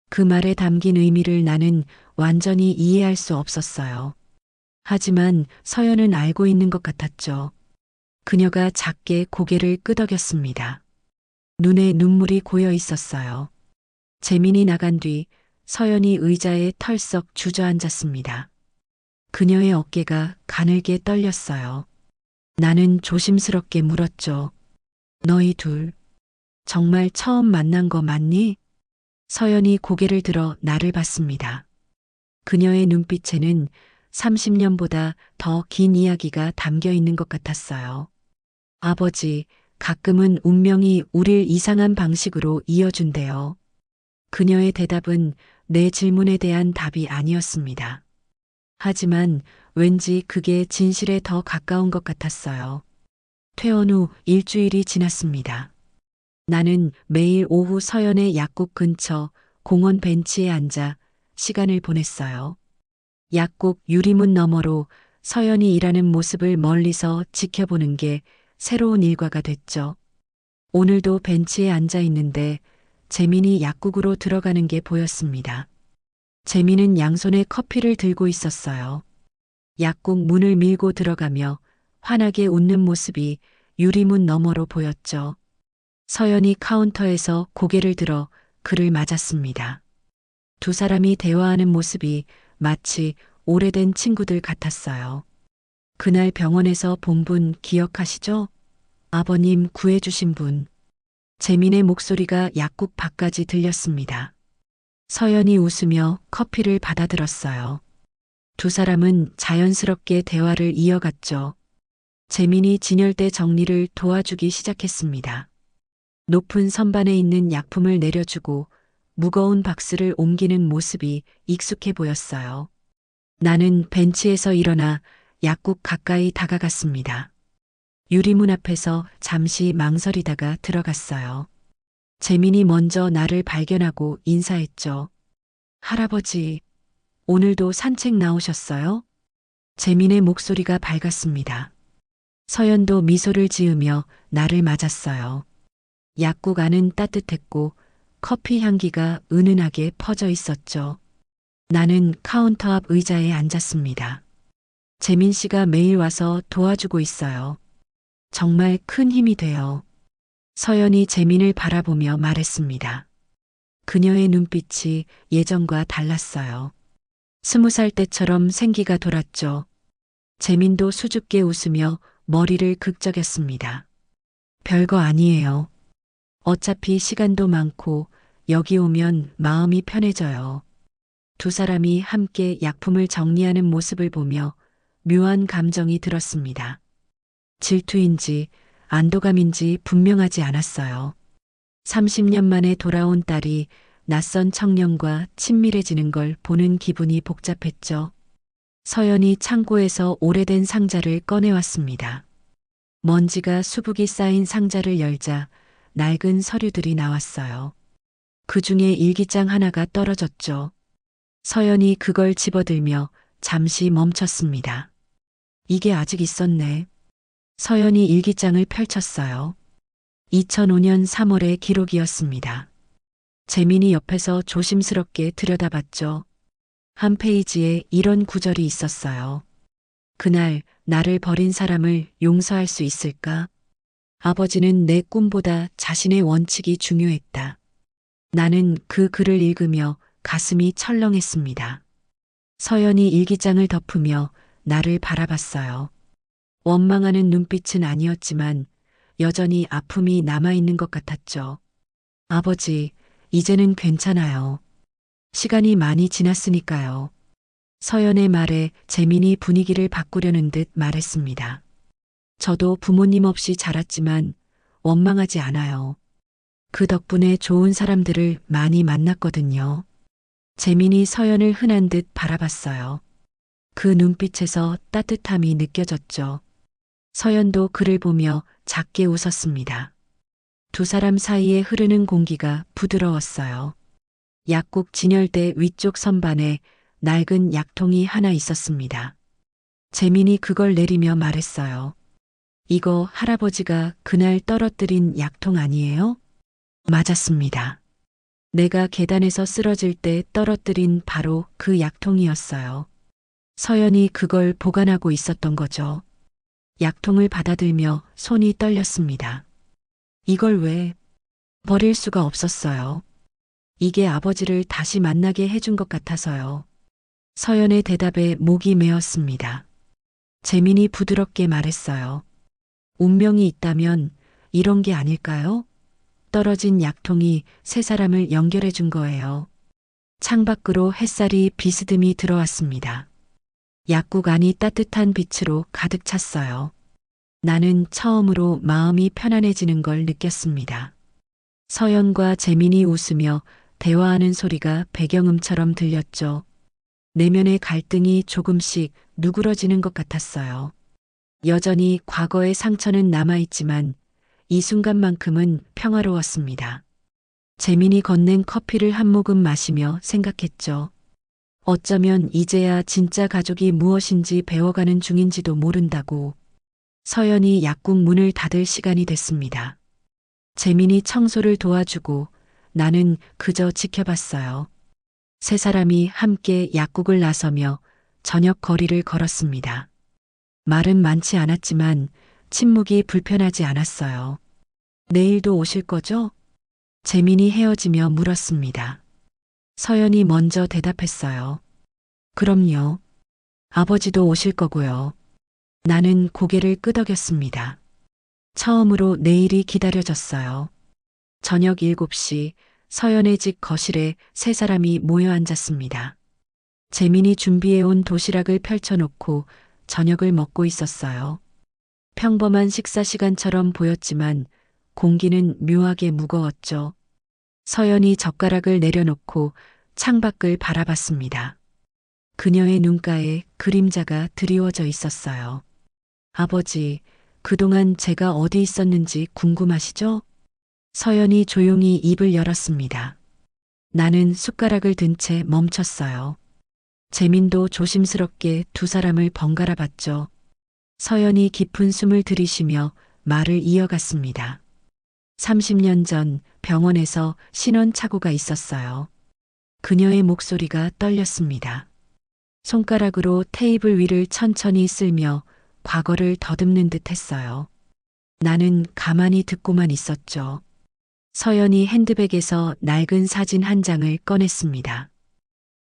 그 말에 담긴 의미를 나는 완전히 이해할 수 없었어요. 하지만 서연은 알고 있는 것 같았죠. 그녀가 작게 고개를 끄덕였습니다. 눈에 눈물이 고여 있었어요. 재민이 나간 뒤 서연이 의자에 털썩 주저앉았습니다. 그녀의 어깨가 가늘게 떨렸어요. 나는 조심스럽게 물었죠. 너희 둘, 정말 처음 만난 거 맞니? 서연이 고개를 들어 나를 봤습니다. 그녀의 눈빛에는 30년보다 더 긴 이야기가 담겨 있는 것 같았어요. 아버지, 가끔은 운명이 우릴 이상한 방식으로 이어준대요. 그녀의 대답은 내 질문에 대한 답이 아니었습니다. 하지만 왠지 그게 진실에 더 가까운 것 같았어요. 퇴원 후 일주일이 지났습니다. 나는 매일 오후 서연의 약국 근처 공원 벤치에 앉아 시간을 보냈어요. 약국 유리문 너머로 서연이 일하는 모습을 멀리서 지켜보는 게 새로운 일과가 됐죠. 오늘도 벤치에 앉아 있는데 재민이 약국으로 들어가는 게 보였습니다. 재민은 양손에 커피를 들고 있었어요. 약국 문을 밀고 들어가며 환하게 웃는 모습이 유리문 너머로 보였죠. 서연이 카운터에서 고개를 들어 그를 맞았습니다. 두 사람이 대화하는 모습이 마치 오래된 친구들 같았어요. 그날 병원에서 본 분 기억하시죠? 아버님 구해주신 분. 재민의 목소리가 약국 밖까지 들렸습니다. 서연이 웃으며 커피를 받아들었어요. 두 사람은 자연스럽게 대화를 이어갔죠. 재민이 진열대 정리를 도와주기 시작했습니다. 높은 선반에 있는 약품을 내려주고 무거운 박스를 옮기는 모습이 익숙해 보였어요. 나는 벤치에서 일어나 약국 가까이 다가갔습니다. 유리문 앞에서 잠시 망설이다가 들어갔어요. 재민이 먼저 나를 발견하고 인사했죠. 할아버지, 오늘도 산책 나오셨어요? 재민의 목소리가 밝았습니다. 서연도 미소를 지으며 나를 맞았어요. 약국 안은 따뜻했고 커피 향기가 은은하게 퍼져 있었죠. 나는 카운터 앞 의자에 앉았습니다. 재민 씨가 매일 와서 도와주고 있어요. 정말 큰 힘이 돼요. 서연이 재민을 바라보며 말했습니다. 그녀의 눈빛이 예전과 달랐어요. 20살 때처럼 생기가 돌았죠. 재민도 수줍게 웃으며 머리를 극적였습니다. 별거 아니에요. 어차피 시간도 많고 여기 오면 마음이 편해져요. 두 사람이 함께 약품을 정리하는 모습을 보며 묘한 감정이 들었습니다. 질투인지 안도감인지 분명하지 않았어요. 30년 만에 돌아온 딸이 낯선 청년과 친밀해지는 걸 보는 기분이 복잡했죠. 서연이 창고에서 오래된 상자를 꺼내왔습니다. 먼지가 수북이 쌓인 상자를 열자 낡은 서류들이 나왔어요. 그 중에 일기장 하나가 떨어졌죠. 서연이 그걸 집어들며 잠시 멈췄습니다. 이게 아직 있었네. 서연이 일기장을 펼쳤어요. 2005년 3월의 기록이었습니다. 재민이 옆에서 조심스럽게 들여다봤죠. 한 페이지에 이런 구절이 있었어요. 그날 나를 버린 사람을 용서할 수 있을까? 아버지는 내 꿈보다 자신의 원칙이 중요했다. 나는 그 글을 읽으며 가슴이 철렁했습니다. 서연이 일기장을 덮으며 나를 바라봤어요. 원망하는 눈빛은 아니었지만 여전히 아픔이 남아있는 것 같았죠. 아버지, 이제는 괜찮아요. 시간이 많이 지났으니까요. 서연의 말에 재민이 분위기를 바꾸려는 듯 말했습니다. 저도 부모님 없이 자랐지만 원망하지 않아요. 그 덕분에 좋은 사람들을 많이 만났거든요. 재민이 서연을 흔한 듯 바라봤어요. 그 눈빛에서 따뜻함이 느껴졌죠. 서연도 그를 보며 작게 웃었습니다. 두 사람 사이에 흐르는 공기가 부드러웠어요. 약국 진열대 위쪽 선반에 낡은 약통이 하나 있었습니다. 재민이 그걸 내리며 말했어요. 이거 할아버지가 그날 떨어뜨린 약통 아니에요? 맞았습니다. 내가 계단에서 쓰러질 때 떨어뜨린 바로 그 약통이었어요. 서연이 그걸 보관하고 있었던 거죠. 약통을 받아들며 손이 떨렸습니다. 이걸 왜 버릴 수가 없었어요. 이게 아버지를 다시 만나게 해준 것 같아서요. 서연의 대답에 목이 메었습니다. 재민이 부드럽게 말했어요. 운명이 있다면 이런 게 아닐까요? 떨어진 약통이 세 사람을 연결해 준 거예요. 창밖으로 햇살이 비스듬히 들어왔습니다. 약국 안이 따뜻한 빛으로 가득 찼어요. 나는 처음으로 마음이 편안해지는 걸 느꼈습니다. 서연과 재민이 웃으며 대화하는 소리가 배경음처럼 들렸죠. 내면의 갈등이 조금씩 누그러지는 것 같았어요. 여전히 과거의 상처는 남아있지만 이 순간만큼은 평화로웠습니다. 재민이 건넨 커피를 한 모금 마시며 생각했죠. 어쩌면 이제야 진짜 가족이 무엇인지 배워가는 중인지도 모른다고. 서연이 약국 문을 닫을 시간이 됐습니다. 재민이 청소를 도와주고 나는 그저 지켜봤어요. 세 사람이 함께 약국을 나서며 저녁 거리를 걸었습니다. 말은 많지 않았지만 침묵이 불편하지 않았어요. 내일도 오실 거죠? 재민이 헤어지며 물었습니다. 서연이 먼저 대답했어요. 그럼요. 아버지도 오실 거고요. 나는 고개를 끄덕였습니다. 처음으로 내일이 기다려졌어요. 저녁 7시 서연의 집 거실에 세 사람이 모여 앉았습니다. 재민이 준비해온 도시락을 펼쳐놓고 저녁을 먹고 있었어요. 평범한 식사 시간처럼 보였지만 공기는 묘하게 무거웠죠. 서연이 젓가락을 내려놓고 창밖을 바라봤습니다. 그녀의 눈가에 그림자가 드리워져 있었어요. 아버지, 그동안 제가 어디 있었는지 궁금하시죠? 서연이 조용히 입을 열었습니다. 나는 숟가락을 든 채 멈췄어요. 재민도 조심스럽게 두 사람을 번갈아 봤죠. 서연이 깊은 숨을 들이쉬며 말을 이어갔습니다. 30년 전 병원에서 신원착오가 있었어요. 그녀의 목소리가 떨렸습니다. 손가락으로 테이블 위를 천천히 쓸며 과거를 더듬는 듯 했어요. 나는 가만히 듣고만 있었죠. 서연이 핸드백에서 낡은 사진 한 장을 꺼냈습니다.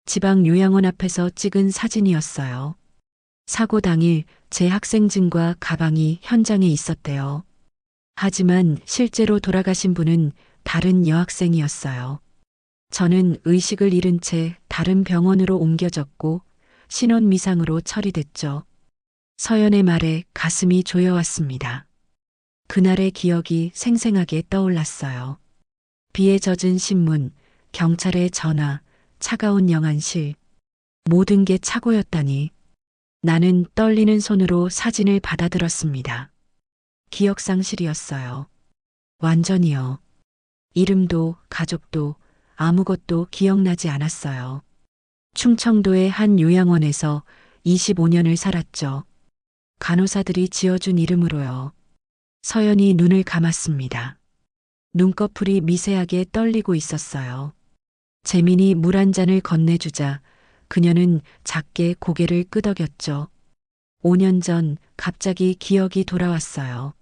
지방 요양원 앞에서 찍은 사진이었어요. 사고 당일 제 학생증과 가방이 현장에 있었대요. 하지만 실제로 돌아가신 분은 다른 여학생이었어요. 저는 의식을 잃은 채 다른 병원으로 옮겨졌고 신원 미상으로 처리됐죠. 서연의 말에 가슴이 조여왔습니다. 그날의 기억이 생생하게 떠올랐어요. 비에 젖은 신문, 경찰의 전화, 차가운 영안실. 모든 게 착오였다니. 나는 떨리는 손으로 사진을 받아들었습니다. 기억상실이었어요. 완전히요. 이름도 가족도 아무것도 기억나지 않았어요. 충청도의 한 요양원에서 25년을 살았죠. 간호사들이 지어준 이름으로요. 서연이 눈을 감았습니다. 눈꺼풀이 미세하게 떨리고 있었어요. 재민이 물 한 잔을 건네주자 그녀는 작게 고개를 끄덕였죠. 5년 전 갑자기 기억이 돌아왔어요.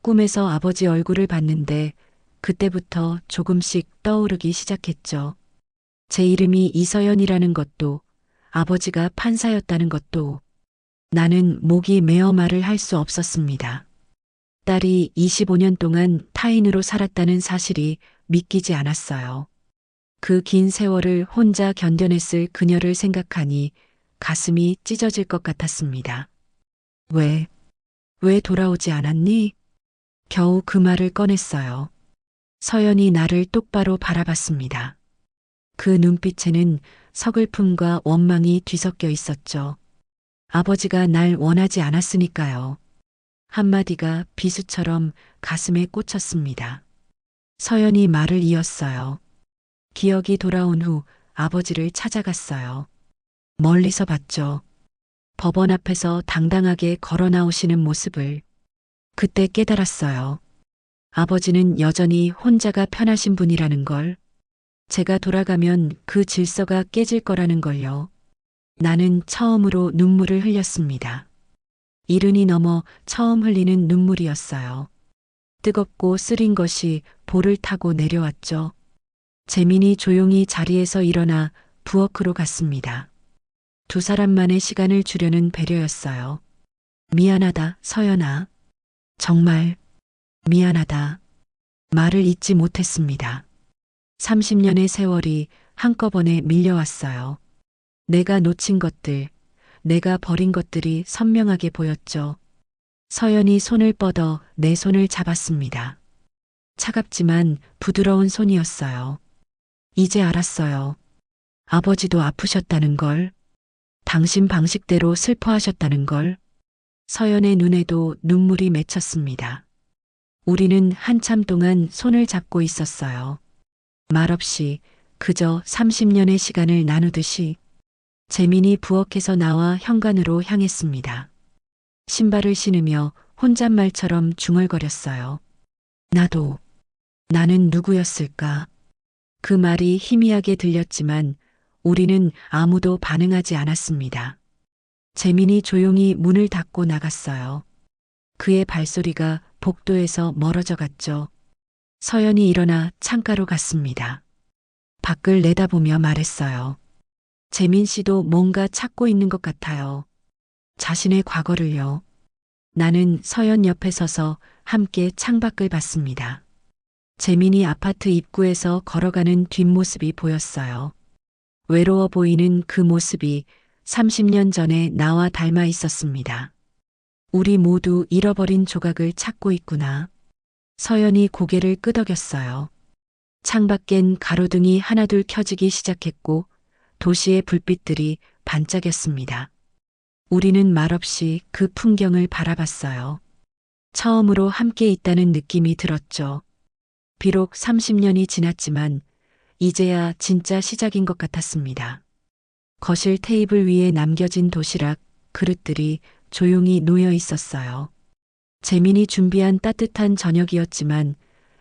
꿈에서 아버지 얼굴을 봤는데 그때부터 조금씩 떠오르기 시작했죠. 제 이름이 이서연이라는 것도 아버지가 판사였다는 것도 나는 목이 메어 말을 할 수 없었습니다. 딸이 25년 동안 타인으로 살았다는 사실이 믿기지 않았어요. 그 긴 세월을 혼자 견뎌냈을 그녀를 생각하니 가슴이 찢어질 것 같았습니다. 왜 돌아오지 않았니? 겨우 그 말을 꺼냈어요. 서연이 나를 똑바로 바라봤습니다. 그 눈빛에는 서글픔과 원망이 뒤섞여 있었죠. 아버지가 날 원하지 않았으니까요. 한마디가 비수처럼 가슴에 꽂혔습니다. 서연이 말을 이었어요. 기억이 돌아온 후 아버지를 찾아갔어요. 멀리서 봤죠. 법원 앞에서 당당하게 걸어 나오시는 모습을. 그때 깨달았어요. 아버지는 여전히 혼자가 편하신 분이라는 걸. 제가 돌아가면 그 질서가 깨질 거라는 걸요. 나는 처음으로 눈물을 흘렸습니다. 이른이 넘어 처음 흘리는 눈물이었어요. 뜨겁고 쓰린 것이 볼을 타고 내려왔죠. 재민이 조용히 자리에서 일어나 부엌으로 갔습니다. 두 사람만의 시간을 주려는 배려였어요. 미안하다, 서연아. 정말 미안하다. 말을 잇지 못했습니다. 30년의 세월이 한꺼번에 밀려왔어요. 내가 놓친 것들, 내가 버린 것들이 선명하게 보였죠. 서연이 손을 뻗어 내 손을 잡았습니다. 차갑지만 부드러운 손이었어요. 이제 알았어요. 아버지도 아프셨다는 걸. 당신 방식대로 슬퍼하셨다는 걸. 서연의 눈에도 눈물이 맺혔습니다. 우리는 한참 동안 손을 잡고 있었어요. 말없이 그저 30년의 시간을 나누듯이. 재민이 부엌에서 나와 현관으로 향했습니다. 신발을 신으며 혼잣말처럼 중얼거렸어요. 나는 누구였을까? 그 말이 희미하게 들렸지만 우리는 아무도 반응하지 않았습니다. 재민이 조용히 문을 닫고 나갔어요. 그의 발소리가 복도에서 멀어져 갔죠. 서연이 일어나 창가로 갔습니다. 밖을 내다보며 말했어요. 재민 씨도 뭔가 찾고 있는 것 같아요. 자신의 과거를요. 나는 서연 옆에 서서 함께 창밖을 봤습니다. 재민이 아파트 입구에서 걸어가는 뒷모습이 보였어요. 외로워 보이는 그 모습이 30년 전에 나와 닮아 있었습니다. 우리 모두 잃어버린 조각을 찾고 있구나. 서연이 고개를 끄덕였어요. 창밖엔 가로등이 하나둘 켜지기 시작했고 도시의 불빛들이 반짝였습니다. 우리는 말없이 그 풍경을 바라봤어요. 처음으로 함께 있다는 느낌이 들었죠. 비록 30년이 지났지만 이제야 진짜 시작인 것 같았습니다. 거실 테이블 위에 남겨진 도시락, 그릇들이 조용히 놓여 있었어요. 재민이 준비한 따뜻한 저녁이었지만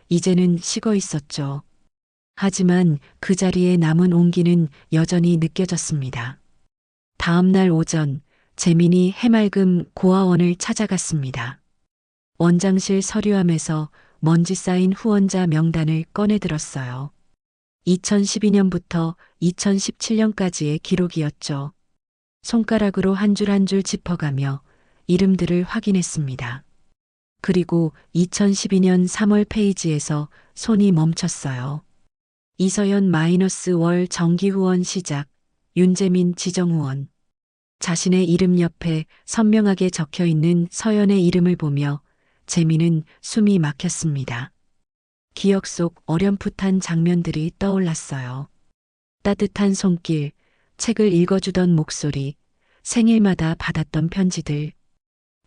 이제는 식어 있었죠. 하지만 그 자리에 남은 온기는 여전히 느껴졌습니다. 다음 날 오전, 재민이 해맑음 고아원을 찾아갔습니다. 원장실 서류함에서 먼지 쌓인 후원자 명단을 꺼내 들었어요. 2012년부터 2017년까지의 기록이었죠. 손가락으로 한 줄 한 줄 짚어가며 이름들을 확인했습니다. 그리고 2012년 3월 페이지에서 손이 멈췄어요. 이서연 -월 정기 후원 시작, 윤재민 지정 후원. 자신의 이름 옆에 선명하게 적혀 있는 서연의 이름을 보며 재민은 숨이 막혔습니다. 기억 속 어렴풋한 장면들이 떠올랐어요. 따뜻한 손길, 책을 읽어주던 목소리, 생일마다 받았던 편지들.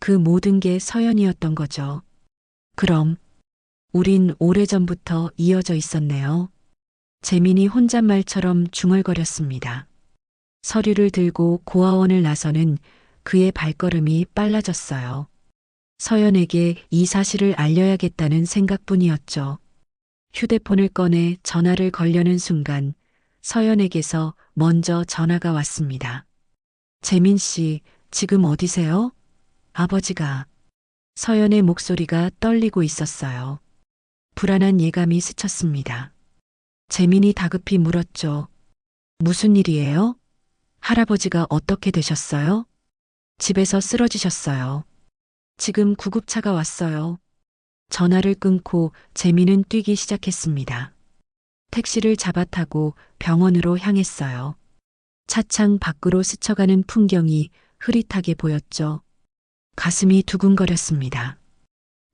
그 모든 게 서연이었던 거죠. 그럼 우린 오래전부터 이어져 있었네요. 재민이 혼잣말처럼 중얼거렸습니다. 서류를 들고 고아원을 나서는 그의 발걸음이 빨라졌어요. 서연에게 이 사실을 알려야겠다는 생각뿐이었죠. 휴대폰을 꺼내 전화를 걸려는 순간 서연에게서 먼저 전화가 왔습니다. 재민 씨, 지금 어디세요? 아버지가. 서연의 목소리가 떨리고 있었어요. 불안한 예감이 스쳤습니다. 재민이 다급히 물었죠. 무슨 일이에요? 할아버지가 어떻게 되셨어요? 집에서 쓰러지셨어요. 지금 구급차가 왔어요. 전화를 끊고 재민은 뛰기 시작했습니다. 택시를 잡아 타고 병원으로 향했어요. 차창 밖으로 스쳐가는 풍경이 흐릿하게 보였죠. 가슴이 두근거렸습니다.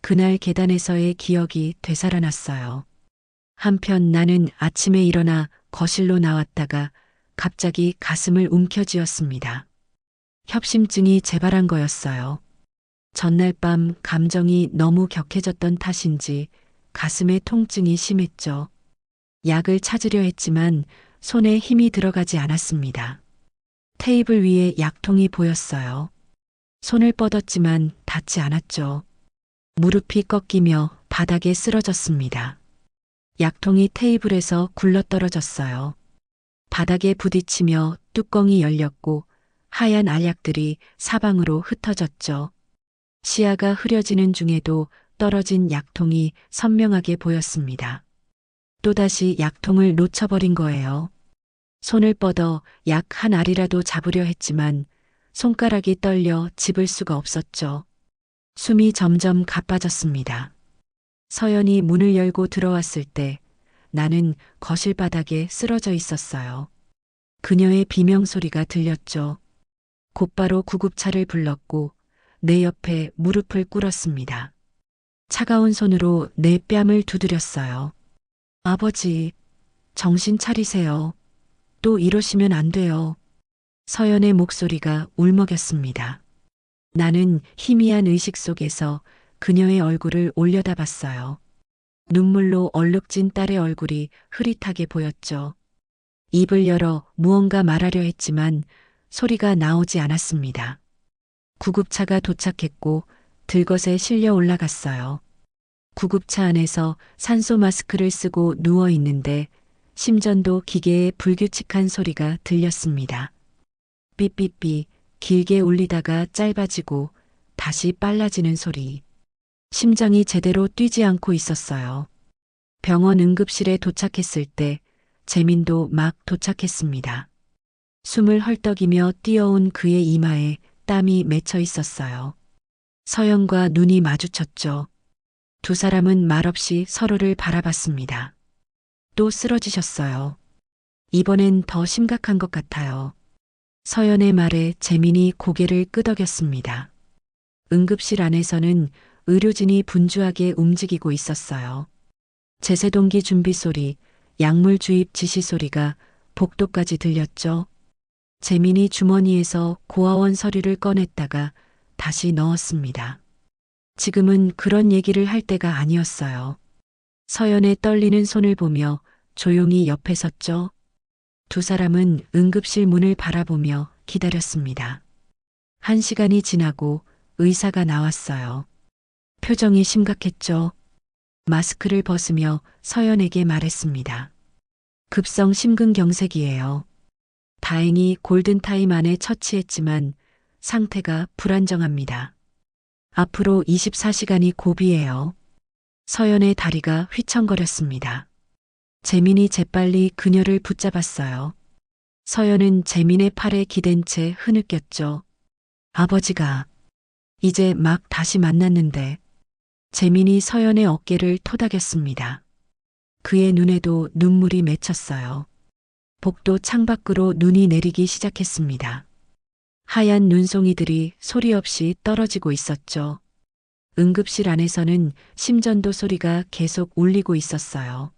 그날 계단에서의 기억이 되살아났어요. 한편 나는 아침에 일어나 거실로 나왔다가 갑자기 가슴을 움켜쥐었습니다. 협심증이 재발한 거였어요. 전날 밤 감정이 너무 격해졌던 탓인지 가슴에 통증이 심했죠. 약을 찾으려 했지만 손에 힘이 들어가지 않았습니다. 테이블 위에 약통이 보였어요. 손을 뻗었지만 닿지 않았죠. 무릎이 꺾이며 바닥에 쓰러졌습니다. 약통이 테이블에서 굴러떨어졌어요. 바닥에 부딪히며 뚜껑이 열렸고 하얀 알약들이 사방으로 흩어졌죠. 시야가 흐려지는 중에도 떨어진 약통이 선명하게 보였습니다. 또다시 약통을 놓쳐버린 거예요. 손을 뻗어 약 한 알이라도 잡으려 했지만 손가락이 떨려 집을 수가 없었죠. 숨이 점점 가빠졌습니다. 서연이 문을 열고 들어왔을 때 나는 거실 바닥에 쓰러져 있었어요. 그녀의 비명소리가 들렸죠. 곧바로 구급차를 불렀고 내 옆에 무릎을 꿇었습니다. 차가운 손으로 내 뺨을 두드렸어요. 아버지, 정신 차리세요. 또 이러시면 안 돼요. 서연의 목소리가 울먹였습니다. 나는 희미한 의식 속에서 그녀의 얼굴을 올려다봤어요. 눈물로 얼룩진 딸의 얼굴이 흐릿하게 보였죠. 입을 열어 무언가 말하려 했지만 소리가 나오지 않았습니다. 구급차가 도착했고 들것에 실려 올라갔어요. 구급차 안에서 산소 마스크를 쓰고 누워 있는데 심전도 기계의 불규칙한 소리가 들렸습니다. 삐삐삐 길게 울리다가 짧아지고 다시 빨라지는 소리. 심장이 제대로 뛰지 않고 있었어요. 병원 응급실에 도착했을 때 재민도 막 도착했습니다. 숨을 헐떡이며 뛰어온 그의 이마에 땀이 맺혀 있었어요. 서연과 눈이 마주쳤죠. 두 사람은 말없이 서로를 바라봤습니다. 또 쓰러지셨어요. 이번엔 더 심각한 것 같아요. 서연의 말에 재민이 고개를 끄덕였습니다. 응급실 안에서는 의료진이 분주하게 움직이고 있었어요. 제세동기 준비 소리, 약물 주입 지시 소리가 복도까지 들렸죠. 재민이 주머니에서 고아원 서류를 꺼냈다가 다시 넣었습니다. 지금은 그런 얘기를 할 때가 아니었어요. 서연의 떨리는 손을 보며 조용히 옆에 섰죠. 두 사람은 응급실 문을 바라보며 기다렸습니다. 1시간이 지나고 의사가 나왔어요. 표정이 심각했죠. 마스크를 벗으며 서연에게 말했습니다. 급성 심근경색이에요. 다행히 골든타임 안에 처치했지만 상태가 불안정합니다. 앞으로 24시간이 고비예요. 서연의 다리가 휘청거렸습니다. 재민이 재빨리 그녀를 붙잡았어요. 서연은 재민의 팔에 기댄 채 흐느꼈죠. 아버지가 이제 막 다시 만났는데. 재민이 서연의 어깨를 토닥였습니다. 그의 눈에도 눈물이 맺혔어요. 복도 창밖으로 눈이 내리기 시작했습니다. 하얀 눈송이들이 소리 없이 떨어지고 있었죠. 응급실 안에서는 심전도 소리가 계속 울리고 있었어요.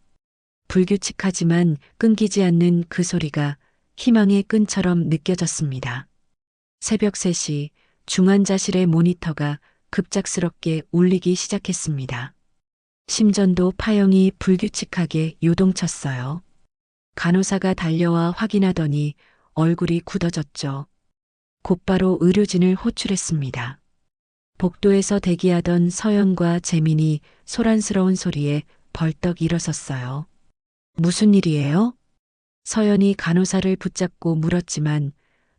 불규칙하지만 끊기지 않는 그 소리가 희망의 끈처럼 느껴졌습니다. 새벽 3시 중환자실의 모니터가 급작스럽게 울리기 시작했습니다. 심전도 파형이 불규칙하게 요동쳤어요. 간호사가 달려와 확인하더니 얼굴이 굳어졌죠. 곧바로 의료진을 호출했습니다. 복도에서 대기하던 서연과 재민이 소란스러운 소리에 벌떡 일어섰어요. 무슨 일이에요? 서연이 간호사를 붙잡고 물었지만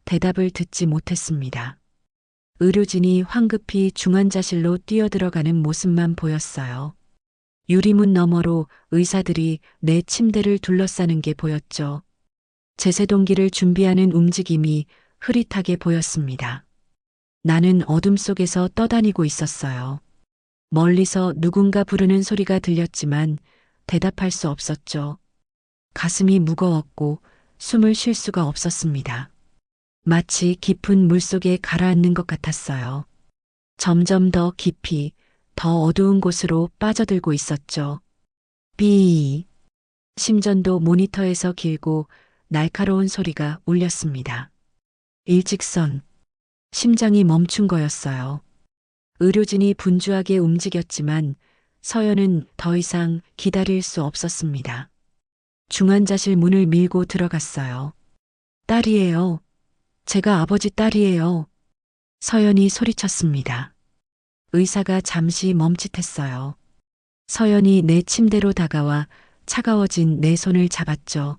대답을 듣지 못했습니다. 의료진이 황급히 중환자실로 뛰어들어가는 모습만 보였어요. 유리문 너머로 의사들이 내 침대를 둘러싸는 게 보였죠. 제세동기를 준비하는 움직임이 흐릿하게 보였습니다. 나는 어둠 속에서 떠다니고 있었어요. 멀리서 누군가 부르는 소리가 들렸지만 대답할 수 없었죠. 가슴이 무거웠고 숨을 쉴 수가 없었습니다. 마치 깊은 물속에 가라앉는 것 같았어요. 점점 더 깊이, 더 어두운 곳으로 빠져들고 있었죠. 삐. 심전도 모니터에서 길고 날카로운 소리가 울렸습니다. 일직선. 심장이 멈춘 거였어요. 의료진이 분주하게 움직였지만 서연은 더 이상 기다릴 수 없었습니다. 중환자실 문을 밀고 들어갔어요. 딸이에요. 제가 아버지 딸이에요. 서연이 소리쳤습니다. 의사가 잠시 멈칫했어요. 서연이 내 침대로 다가와 차가워진 내 손을 잡았죠.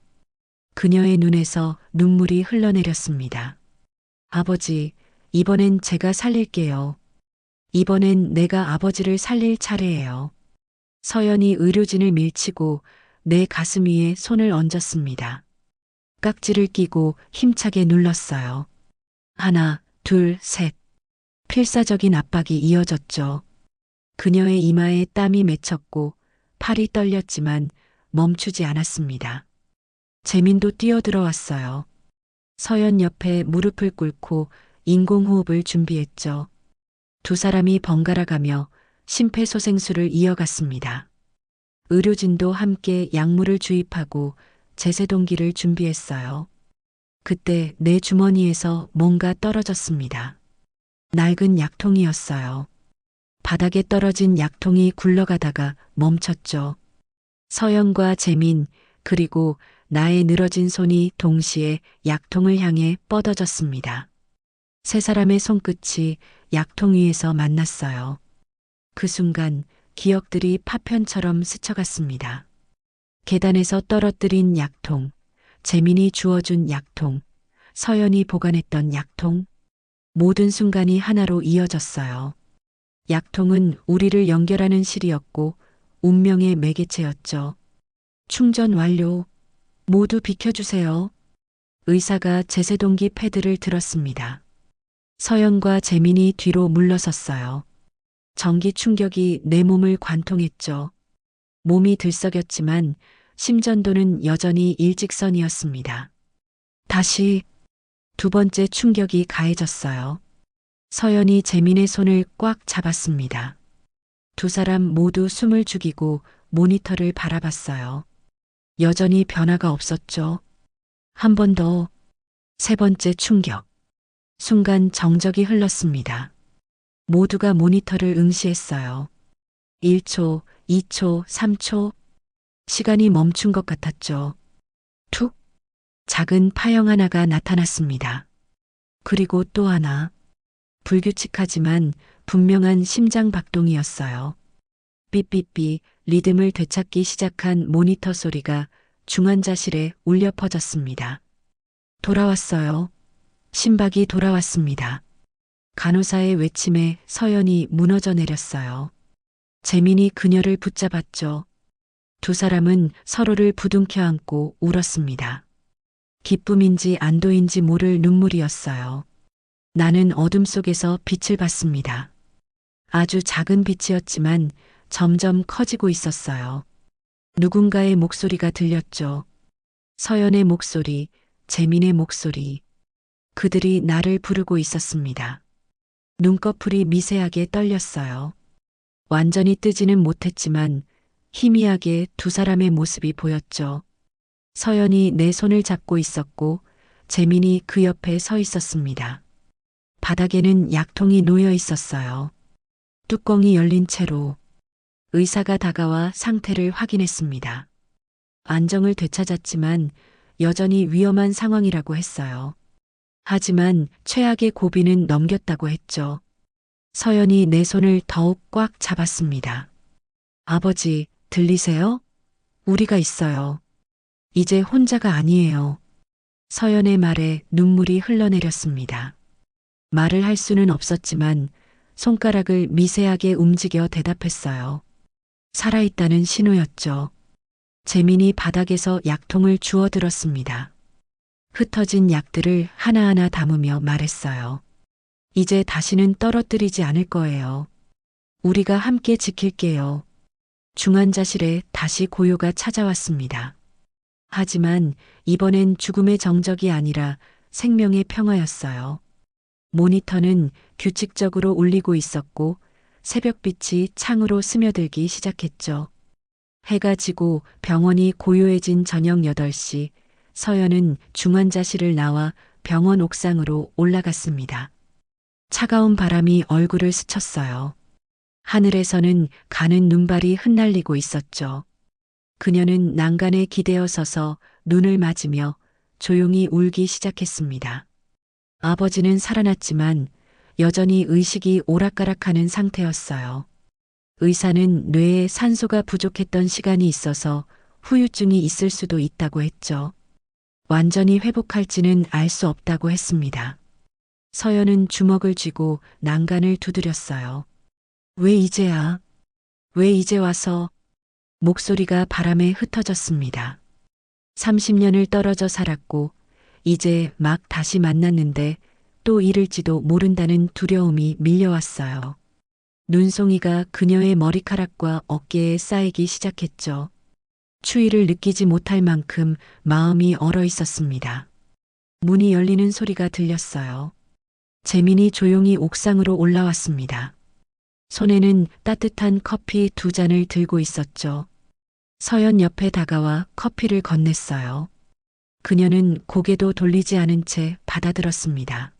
그녀의 눈에서 눈물이 흘러내렸습니다. 아버지, 이번엔 제가 살릴게요. 이번엔 내가 아버지를 살릴 차례예요. 서연이 의료진을 밀치고 내 가슴 위에 손을 얹었습니다. 깍지를 끼고 힘차게 눌렀어요. 하나, 둘, 셋. 필사적인 압박이 이어졌죠. 그녀의 이마에 땀이 맺혔고 팔이 떨렸지만 멈추지 않았습니다. 재민도 뛰어들어왔어요. 서연 옆에 무릎을 꿇고 인공호흡을 준비했죠. 두 사람이 번갈아 가며 심폐소생술을 이어갔습니다. 의료진도 함께 약물을 주입하고 제세동기를 준비했어요. 그때 내 주머니에서 뭔가 떨어졌습니다. 낡은 약통이었어요. 바닥에 떨어진 약통이 굴러가다가 멈췄죠. 서연과 재민, 그리고 나의 늘어진 손이 동시에 약통을 향해 뻗어졌습니다. 세 사람의 손끝이 약통 위에서 만났어요. 그 순간 기억들이 파편처럼 스쳐갔습니다. 계단에서 떨어뜨린 약통, 재민이 주워준 약통, 서연이 보관했던 약통, 모든 순간이 하나로 이어졌어요. 약통은 우리를 연결하는 실이었고 운명의 매개체였죠. 충전 완료. 모두 비켜주세요. 의사가 제세동기 패드를 들었습니다. 서연과 재민이 뒤로 물러섰어요. 전기 충격이 내 몸을 관통했죠. 몸이 들썩였지만 심전도는 여전히 일직선이었습니다. 다시 두 번째 충격이 가해졌어요. 서연이 재민의 손을 꽉 잡았습니다. 두 사람 모두 숨을 죽이고 모니터를 바라봤어요. 여전히 변화가 없었죠. 한 번 더, 세 번째 충격. 순간 정적이 흘렀습니다. 모두가 모니터를 응시했어요. 1초, 2초, 3초. 시간이 멈춘 것 같았죠. 툭! 작은 파형 하나가 나타났습니다. 그리고 또 하나. 불규칙하지만 분명한 심장 박동이었어요. 삐삐삐 리듬을 되찾기 시작한 모니터 소리가 중환자실에 울려 퍼졌습니다. 돌아왔어요. 심박이 돌아왔습니다. 간호사의 외침에 서연이 무너져 내렸어요. 재민이 그녀를 붙잡았죠. 두 사람은 서로를 부둥켜 안고 울었습니다. 기쁨인지 안도인지 모를 눈물이었어요. 나는 어둠 속에서 빛을 봤습니다. 아주 작은 빛이었지만 점점 커지고 있었어요. 누군가의 목소리가 들렸죠. 서연의 목소리, 재민의 목소리. 그들이 나를 부르고 있었습니다. 눈꺼풀이 미세하게 떨렸어요. 완전히 뜨지는 못했지만 희미하게 두 사람의 모습이 보였죠. 서연이 내 손을 잡고 있었고 재민이 그 옆에 서 있었습니다. 바닥에는 약통이 놓여 있었어요. 뚜껑이 열린 채로 의사가 다가와 상태를 확인했습니다. 안정을 되찾았지만 여전히 위험한 상황이라고 했어요. 하지만 최악의 고비는 넘겼다고 했죠. 서연이 내 손을 더욱 꽉 잡았습니다. 아버지, 들리세요? 우리가 있어요. 이제 혼자가 아니에요. 서연의 말에 눈물이 흘러내렸습니다. 말을 할 수는 없었지만 손가락을 미세하게 움직여 대답했어요. 살아있다는 신호였죠. 재민이 바닥에서 약통을 주워들었습니다. 흩어진 약들을 하나하나 담으며 말했어요. 이제 다시는 떨어뜨리지 않을 거예요. 우리가 함께 지킬게요. 중환자실에 다시 고요가 찾아왔습니다. 하지만 이번엔 죽음의 정적이 아니라 생명의 평화였어요. 모니터는 규칙적으로 울리고 있었고 새벽빛이 창으로 스며들기 시작했죠. 해가 지고 병원이 고요해진 저녁 8시, 서연은 중환자실을 나와 병원 옥상으로 올라갔습니다. 차가운 바람이 얼굴을 스쳤어요. 하늘에서는 가는 눈발이 흩날리고 있었죠. 그녀는 난간에 기대어 서서 눈을 맞으며 조용히 울기 시작했습니다. 아버지는 살아났지만 여전히 의식이 오락가락하는 상태였어요. 의사는 뇌에 산소가 부족했던 시간이 있어서 후유증이 있을 수도 있다고 했죠. 완전히 회복할지는 알 수 없다고 했습니다. 서연은 주먹을 쥐고 난간을 두드렸어요. 왜 이제야? 왜 이제 와서? 목소리가 바람에 흩어졌습니다. 30년을 떨어져 살았고 이제 막 다시 만났는데 또 잃을지도 모른다는 두려움이 밀려왔어요. 눈송이가 그녀의 머리카락과 어깨에 쌓이기 시작했죠. 추위를 느끼지 못할 만큼 마음이 얼어 있었습니다. 문이 열리는 소리가 들렸어요. 재민이 조용히 옥상으로 올라왔습니다. 손에는 따뜻한 커피 2잔을 들고 있었죠. 서연 옆에 다가와 커피를 건넸어요. 그녀는 고개도 돌리지 않은 채 받아들었습니다.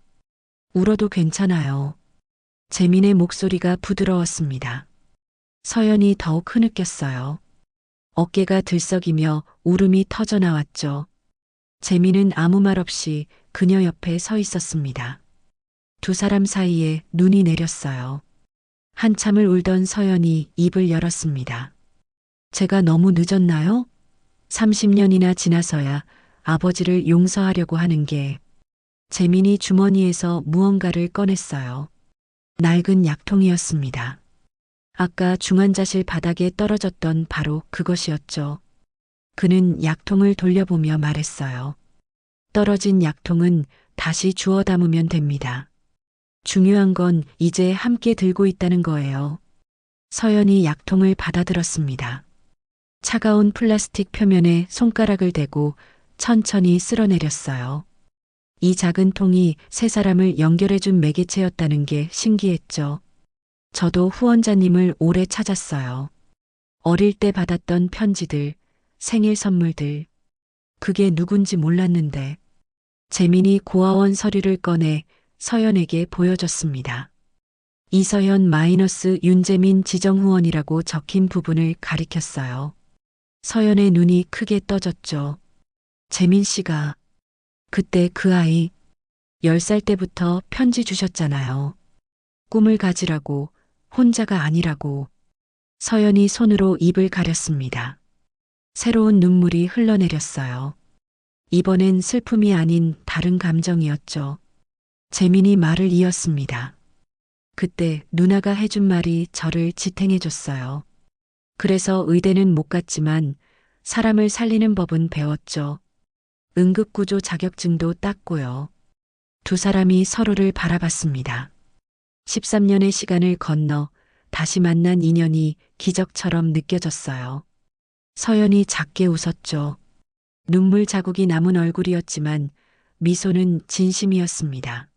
울어도 괜찮아요. 재민의 목소리가 부드러웠습니다. 서연이 더욱 흐느꼈어요. 어깨가 들썩이며 울음이 터져 나왔죠. 재민은 아무 말 없이 그녀 옆에 서 있었습니다. 두 사람 사이에 눈이 내렸어요. 한참을 울던 서연이 입을 열었습니다. 제가 너무 늦었나요? 30년이나 지나서야 아버지를 용서하려고 하는 게. 재민이 주머니에서 무언가를 꺼냈어요. 낡은 약통이었습니다. 아까 중환자실 바닥에 떨어졌던 바로 그것이었죠. 그는 약통을 돌려보며 말했어요. 떨어진 약통은 다시 주워 담으면 됩니다. 중요한 건 이제 함께 들고 있다는 거예요. 서연이 약통을 받아들었습니다. 차가운 플라스틱 표면에 손가락을 대고 천천히 쓸어내렸어요. 이 작은 통이 세 사람을 연결해준 매개체였다는 게 신기했죠. 저도 후원자님을 오래 찾았어요. 어릴 때 받았던 편지들, 생일 선물들. 그게 누군지 몰랐는데 재민이 고아원 서류를 꺼내 서연에게 보여줬습니다. 이서연 마이너스 윤재민 지정후원이라고 적힌 부분을 가리켰어요. 서연의 눈이 크게 떠졌죠. 재민 씨가 그때 그 아이 10살 때부터 편지 주셨잖아요. 꿈을 가지라고, 혼자가 아니라고. 서연이 손으로 입을 가렸습니다. 새로운 눈물이 흘러내렸어요. 이번엔 슬픔이 아닌 다른 감정이었죠. 재민이 말을 이었습니다. 그때 누나가 해준 말이 저를 지탱해줬어요. 그래서 의대는 못 갔지만 사람을 살리는 법은 배웠죠. 응급구조 자격증도 땄고요. 두 사람이 서로를 바라봤습니다. 13년의 시간을 건너 다시 만난 인연이 기적처럼 느껴졌어요. 서연이 작게 웃었죠. 눈물 자국이 남은 얼굴이었지만 미소는 진심이었습니다.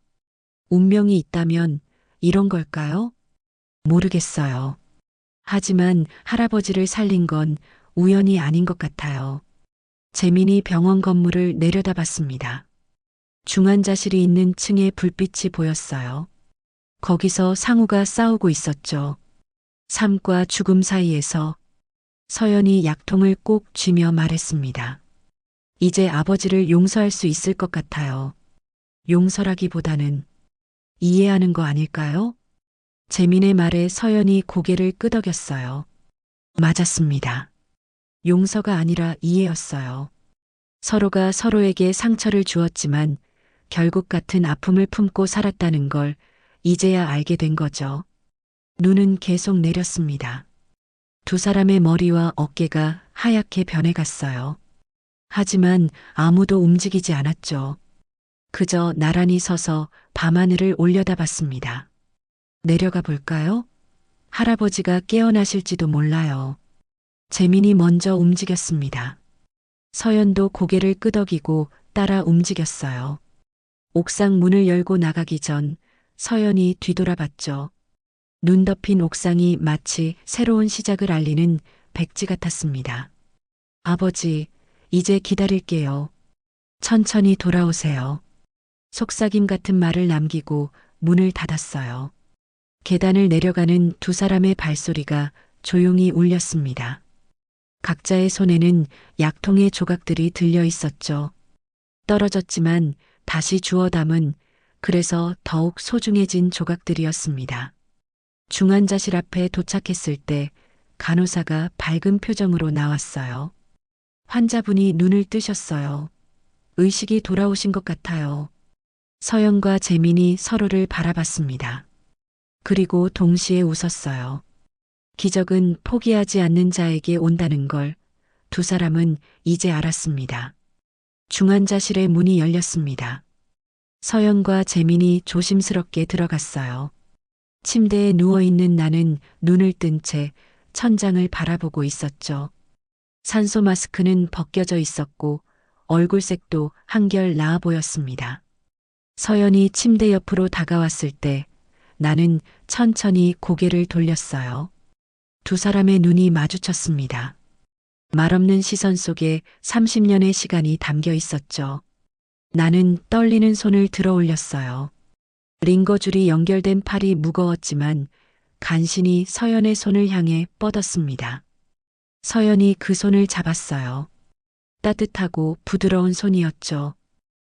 운명이 있다면 이런 걸까요? 모르겠어요. 하지만 할아버지를 살린 건 우연이 아닌 것 같아요. 재민이 병원 건물을 내려다봤습니다. 중환자실이 있는 층에 불빛이 보였어요. 거기서 상우가 싸우고 있었죠. 삶과 죽음 사이에서 서연이 약통을 꼭 쥐며 말했습니다. 이제 아버지를 용서할 수 있을 것 같아요. 용서라기보다는 이해하는 거 아닐까요? 재민의 말에 서연이 고개를 끄덕였어요. 맞았습니다. 용서가 아니라 이해였어요. 서로가 서로에게 상처를 주었지만 결국 같은 아픔을 품고 살았다는 걸 이제야 알게 된 거죠. 눈은 계속 내렸습니다. 두 사람의 머리와 어깨가 하얗게 변해갔어요. 하지만 아무도 움직이지 않았죠. 그저 나란히 서서 밤하늘을 올려다봤습니다. 내려가 볼까요? 할아버지가 깨어나실지도 몰라요. 재민이 먼저 움직였습니다. 서연도 고개를 끄덕이고 따라 움직였어요. 옥상 문을 열고 나가기 전 서연이 뒤돌아봤죠. 눈 덮인 옥상이 마치 새로운 시작을 알리는 백지 같았습니다. 아버지, 이제 기다릴게요. 천천히 돌아오세요. 속삭임 같은 말을 남기고 문을 닫았어요. 계단을 내려가는 두 사람의 발소리가 조용히 울렸습니다. 각자의 손에는 약통의 조각들이 들려 있었죠. 떨어졌지만 다시 주워 담은 그래서 더욱 소중해진 조각들이었습니다. 중환자실 앞에 도착했을 때 간호사가 밝은 표정으로 나왔어요. 환자분이 눈을 뜨셨어요. 의식이 돌아오신 것 같아요. 서연과 재민이 서로를 바라봤습니다. 그리고 동시에 웃었어요. 기적은 포기하지 않는 자에게 온다는 걸 두 사람은 이제 알았습니다. 중환자실의 문이 열렸습니다. 서연과 재민이 조심스럽게 들어갔어요. 침대에 누워있는 나는 눈을 뜬 채 천장을 바라보고 있었죠. 산소 마스크는 벗겨져 있었고 얼굴색도 한결 나아 보였습니다. 서연이 침대 옆으로 다가왔을 때 나는 천천히 고개를 돌렸어요. 두 사람의 눈이 마주쳤습니다. 말없는 시선 속에 30년의 시간이 담겨 있었죠. 나는 떨리는 손을 들어 올렸어요. 링거줄이 연결된 팔이 무거웠지만 간신히 서연의 손을 향해 뻗었습니다. 서연이 그 손을 잡았어요. 따뜻하고 부드러운 손이었죠.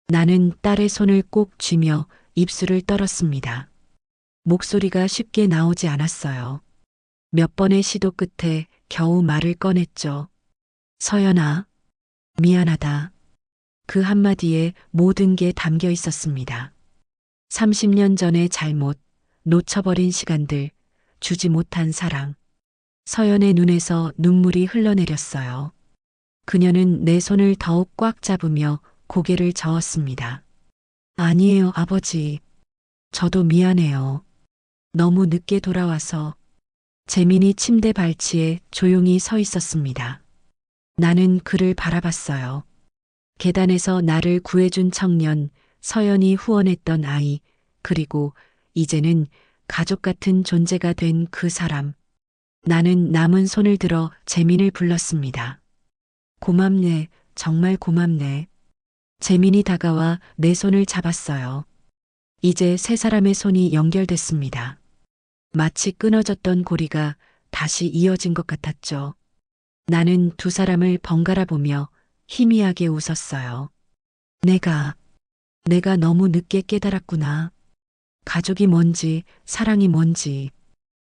나는 딸의 손을 꼭 쥐며 입술을 떨었습니다. 목소리가 쉽게 나오지 않았어요. 몇 번의 시도 끝에 겨우 말을 꺼냈죠. 서연아, 미안하다. 그 한마디에 모든 게 담겨 있었습니다. 30년 전의 잘못, 놓쳐버린 시간들, 주지 못한 사랑. 서연의 눈에서 눈물이 흘러내렸어요. 그녀는 내 손을 더욱 꽉 잡으며 고개를 저었습니다. 아니에요, 아버지. 저도 미안해요. 너무 늦게 돌아와서. 재민이 침대 발치에 조용히 서 있었습니다. 나는 그를 바라봤어요. 계단에서 나를 구해준 청년, 서연이 후원했던 아이, 그리고 이제는 가족 같은 존재가 된 그 사람. 나는 남은 손을 들어 재민을 불렀습니다. 고맙네, 정말 고맙네. 재민이 다가와 내 손을 잡았어요. 이제 세 사람의 손이 연결됐습니다. 마치 끊어졌던 고리가 다시 이어진 것 같았죠. 나는 두 사람을 번갈아 보며 희미하게 웃었어요. 내가 너무 늦게 깨달았구나. 가족이 뭔지, 사랑이 뭔지.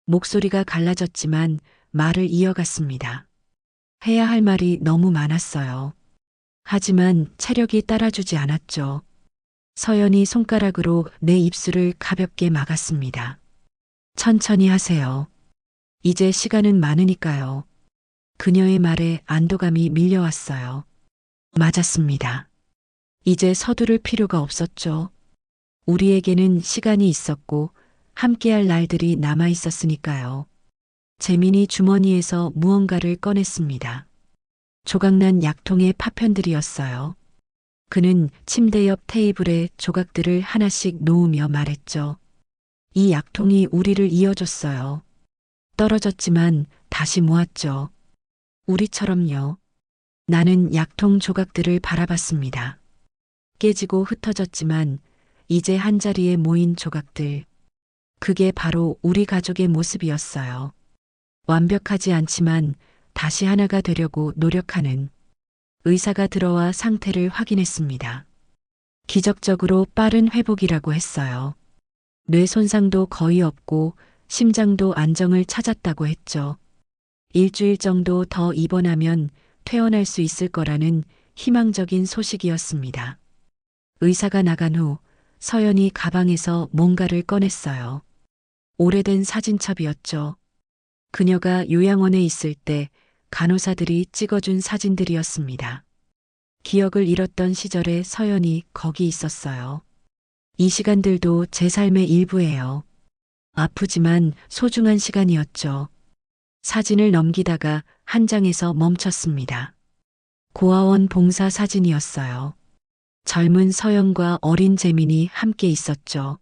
목소리가 갈라졌지만 말을 이어갔습니다. 해야 할 말이 너무 많았어요. 하지만 체력이 따라주지 않았죠. 서연이 손가락으로 내 입술을 가볍게 막았습니다. 천천히 하세요. 이제 시간은 많으니까요. 그녀의 말에 안도감이 밀려왔어요. 맞았습니다. 이제 서두를 필요가 없었죠. 우리에게는 시간이 있었고 함께할 날들이 남아 있었으니까요. 재민이 주머니에서 무언가를 꺼냈습니다. 조각난 약통의 파편들이었어요. 그는 침대 옆 테이블에 조각들을 하나씩 놓으며 말했죠. 이 약통이 우리를 이어줬어요. 떨어졌지만 다시 모았죠. 우리처럼요. 나는 약통 조각들을 바라봤습니다. 깨지고 흩어졌지만 이제 한자리에 모인 조각들. 그게 바로 우리 가족의 모습이었어요. 완벽하지 않지만 다시 하나가 되려고 노력하는. 의사가 들어와 상태를 확인했습니다. 기적적으로 빠른 회복이라고 했어요. 뇌 손상도 거의 없고 심장도 안정을 찾았다고 했죠. 일주일 정도 더 입원하면 퇴원할 수 있을 거라는 희망적인 소식이었습니다. 의사가 나간 후 서연이 가방에서 뭔가를 꺼냈어요. 오래된 사진첩이었죠. 그녀가 요양원에 있을 때 간호사들이 찍어준 사진들이었습니다. 기억을 잃었던 시절에 서연이 거기 있었어요. 이 시간들도 제 삶의 일부예요. 아프지만 소중한 시간이었죠. 사진을 넘기다가 한 장에서 멈췄습니다. 고아원 봉사 사진이었어요. 젊은 서연과 어린 재민이 함께 있었죠.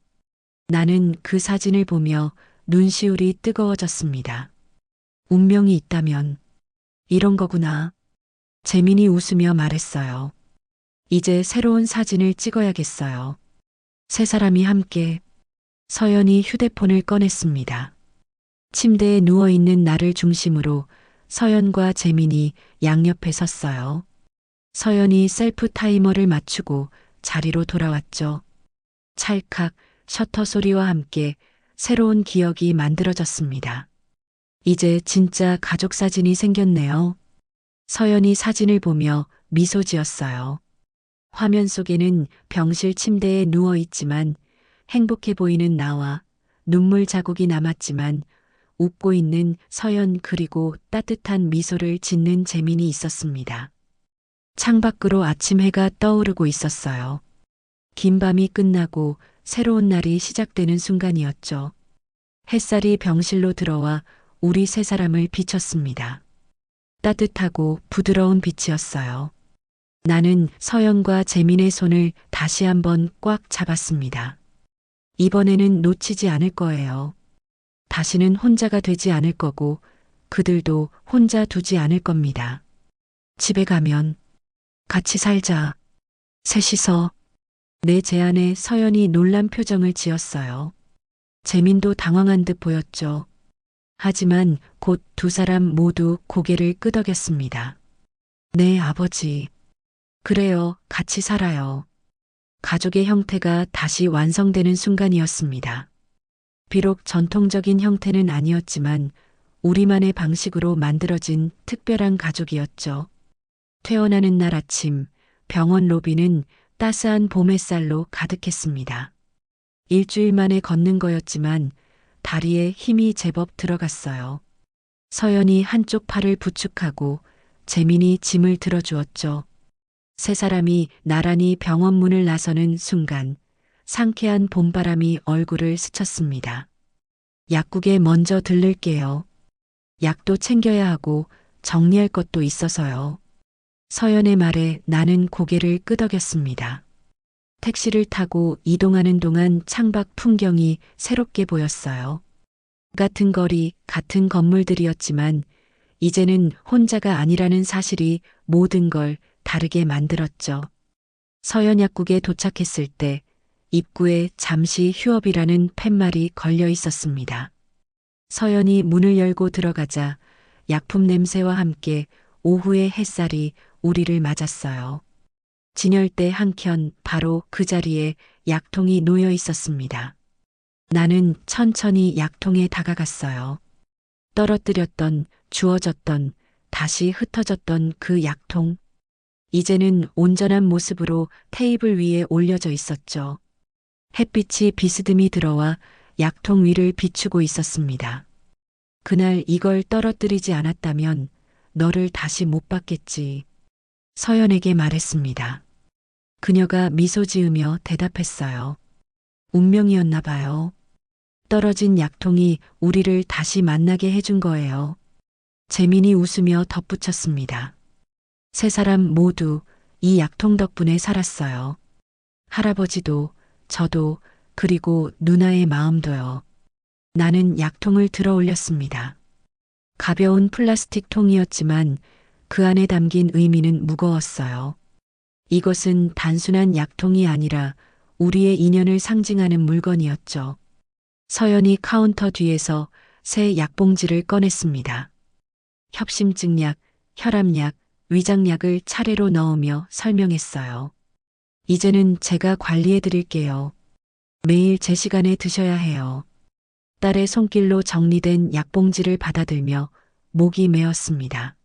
나는 그 사진을 보며 눈시울이 뜨거워졌습니다. 운명이 있다면 이런 거구나. 재민이 웃으며 말했어요. 이제 새로운 사진을 찍어야겠어요. 세 사람이 함께. 서연이 휴대폰을 꺼냈습니다. 침대에 누워있는 나를 중심으로 서연과 재민이 양옆에 섰어요. 서연이 셀프 타이머를 맞추고 자리로 돌아왔죠. 찰칵 셔터 소리와 함께 새로운 기억이 만들어졌습니다. 이제 진짜 가족 사진이 생겼네요. 서연이 사진을 보며 미소 지었어요. 화면 속에는 병실 침대에 누워 있지만 행복해 보이는 나와 눈물 자국이 남았지만 웃고 있는 서연 그리고 따뜻한 미소를 짓는 재민이 있었습니다. 창밖으로 아침 해가 떠오르고 있었어요. 긴 밤이 끝나고 새로운 날이 시작되는 순간이었죠. 햇살이 병실로 들어와 우리 세 사람을 비췄습니다. 따뜻하고 부드러운 빛이었어요. 나는 서연과 재민의 손을 다시 한번 꽉 잡았습니다. 이번에는 놓치지 않을 거예요. 다시는 혼자가 되지 않을 거고 그들도 혼자 두지 않을 겁니다. 집에 가면 같이 살자. 셋이서. 내 제안에 서연이 놀란 표정을 지었어요. 재민도 당황한 듯 보였죠. 하지만 곧 두 사람 모두 고개를 끄덕였습니다. 네, 아버지. 그래요, 같이 살아요. 가족의 형태가 다시 완성되는 순간이었습니다. 비록 전통적인 형태는 아니었지만 우리만의 방식으로 만들어진 특별한 가족이었죠. 퇴원하는 날 아침, 병원 로비는 따스한 봄 햇살로 가득했습니다. 일주일 만에 걷는 거였지만 다리에 힘이 제법 들어갔어요. 서연이 한쪽 팔을 부축하고 재민이 짐을 들어주었죠. 세 사람이 나란히 병원 문을 나서는 순간 상쾌한 봄바람이 얼굴을 스쳤습니다. 약국에 먼저 들를게요. 약도 챙겨야 하고 정리할 것도 있어서요. 서연의 말에 나는 고개를 끄덕였습니다. 택시를 타고 이동하는 동안 창밖 풍경이 새롭게 보였어요. 같은 거리, 같은 건물들이었지만 이제는 혼자가 아니라는 사실이 모든 걸 다르게 만들었죠. 서연 약국에 도착했을 때 입구에 잠시 휴업이라는 팻말이 걸려 있었습니다. 서연이 문을 열고 들어가자 약품 냄새와 함께 오후의 햇살이 우리를 맞았어요. 진열대 한켠 바로 그 자리에 약통이 놓여 있었습니다. 나는 천천히 약통에 다가갔어요. 떨어뜨렸던, 주워졌던, 다시 흩어졌던 그 약통. 이제는 온전한 모습으로 테이블 위에 올려져 있었죠. 햇빛이 비스듬히 들어와 약통 위를 비추고 있었습니다. 그날 이걸 떨어뜨리지 않았다면 너를 다시 못 봤겠지. 서연에게 말했습니다. 그녀가 미소 지으며 대답했어요. 운명이었나 봐요. 떨어진 약통이 우리를 다시 만나게 해준 거예요. 재민이 웃으며 덧붙였습니다. 세 사람 모두 이 약통 덕분에 살았어요. 할아버지도, 저도, 그리고 누나의 마음도요. 나는 약통을 들어 올렸습니다. 가벼운 플라스틱 통이었지만 그 안에 담긴 의미는 무거웠어요. 이것은 단순한 약통이 아니라 우리의 인연을 상징하는 물건이었죠. 서연이 카운터 뒤에서 새 약봉지를 꺼냈습니다. 협심증약, 혈압약, 위장약을 차례로 넣으며 설명했어요. 이제는 제가 관리해 드릴게요. 매일 제 시간에 드셔야 해요. 딸의 손길로 정리된 약봉지를 받아들며 목이 메었습니다.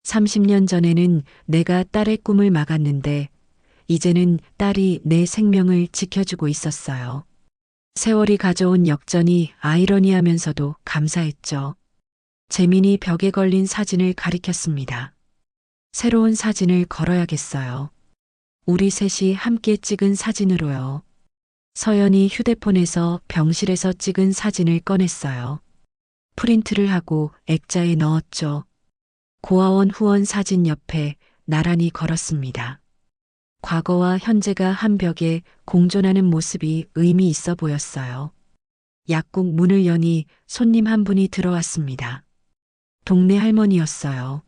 30년 전에는 내가 딸의 꿈을 막았는데 이제는 딸이 내 생명을 지켜주고 있었어요. 세월이 가져온 역전이 아이러니하면서도 감사했죠. 재민이 벽에 걸린 사진을 가리켰습니다. 새로운 사진을 걸어야겠어요. 우리 셋이 함께 찍은 사진으로요. 서연이 휴대폰에서 병실에서 찍은 사진을 꺼냈어요. 프린트를 하고 액자에 넣었죠. 고아원 후원 사진 옆에 나란히 걸었습니다. 과거와 현재가 한 벽에 공존하는 모습이 의미 있어 보였어요. 약국 문을 여니 손님 한 분이 들어왔습니다. 동네 할머니였어요.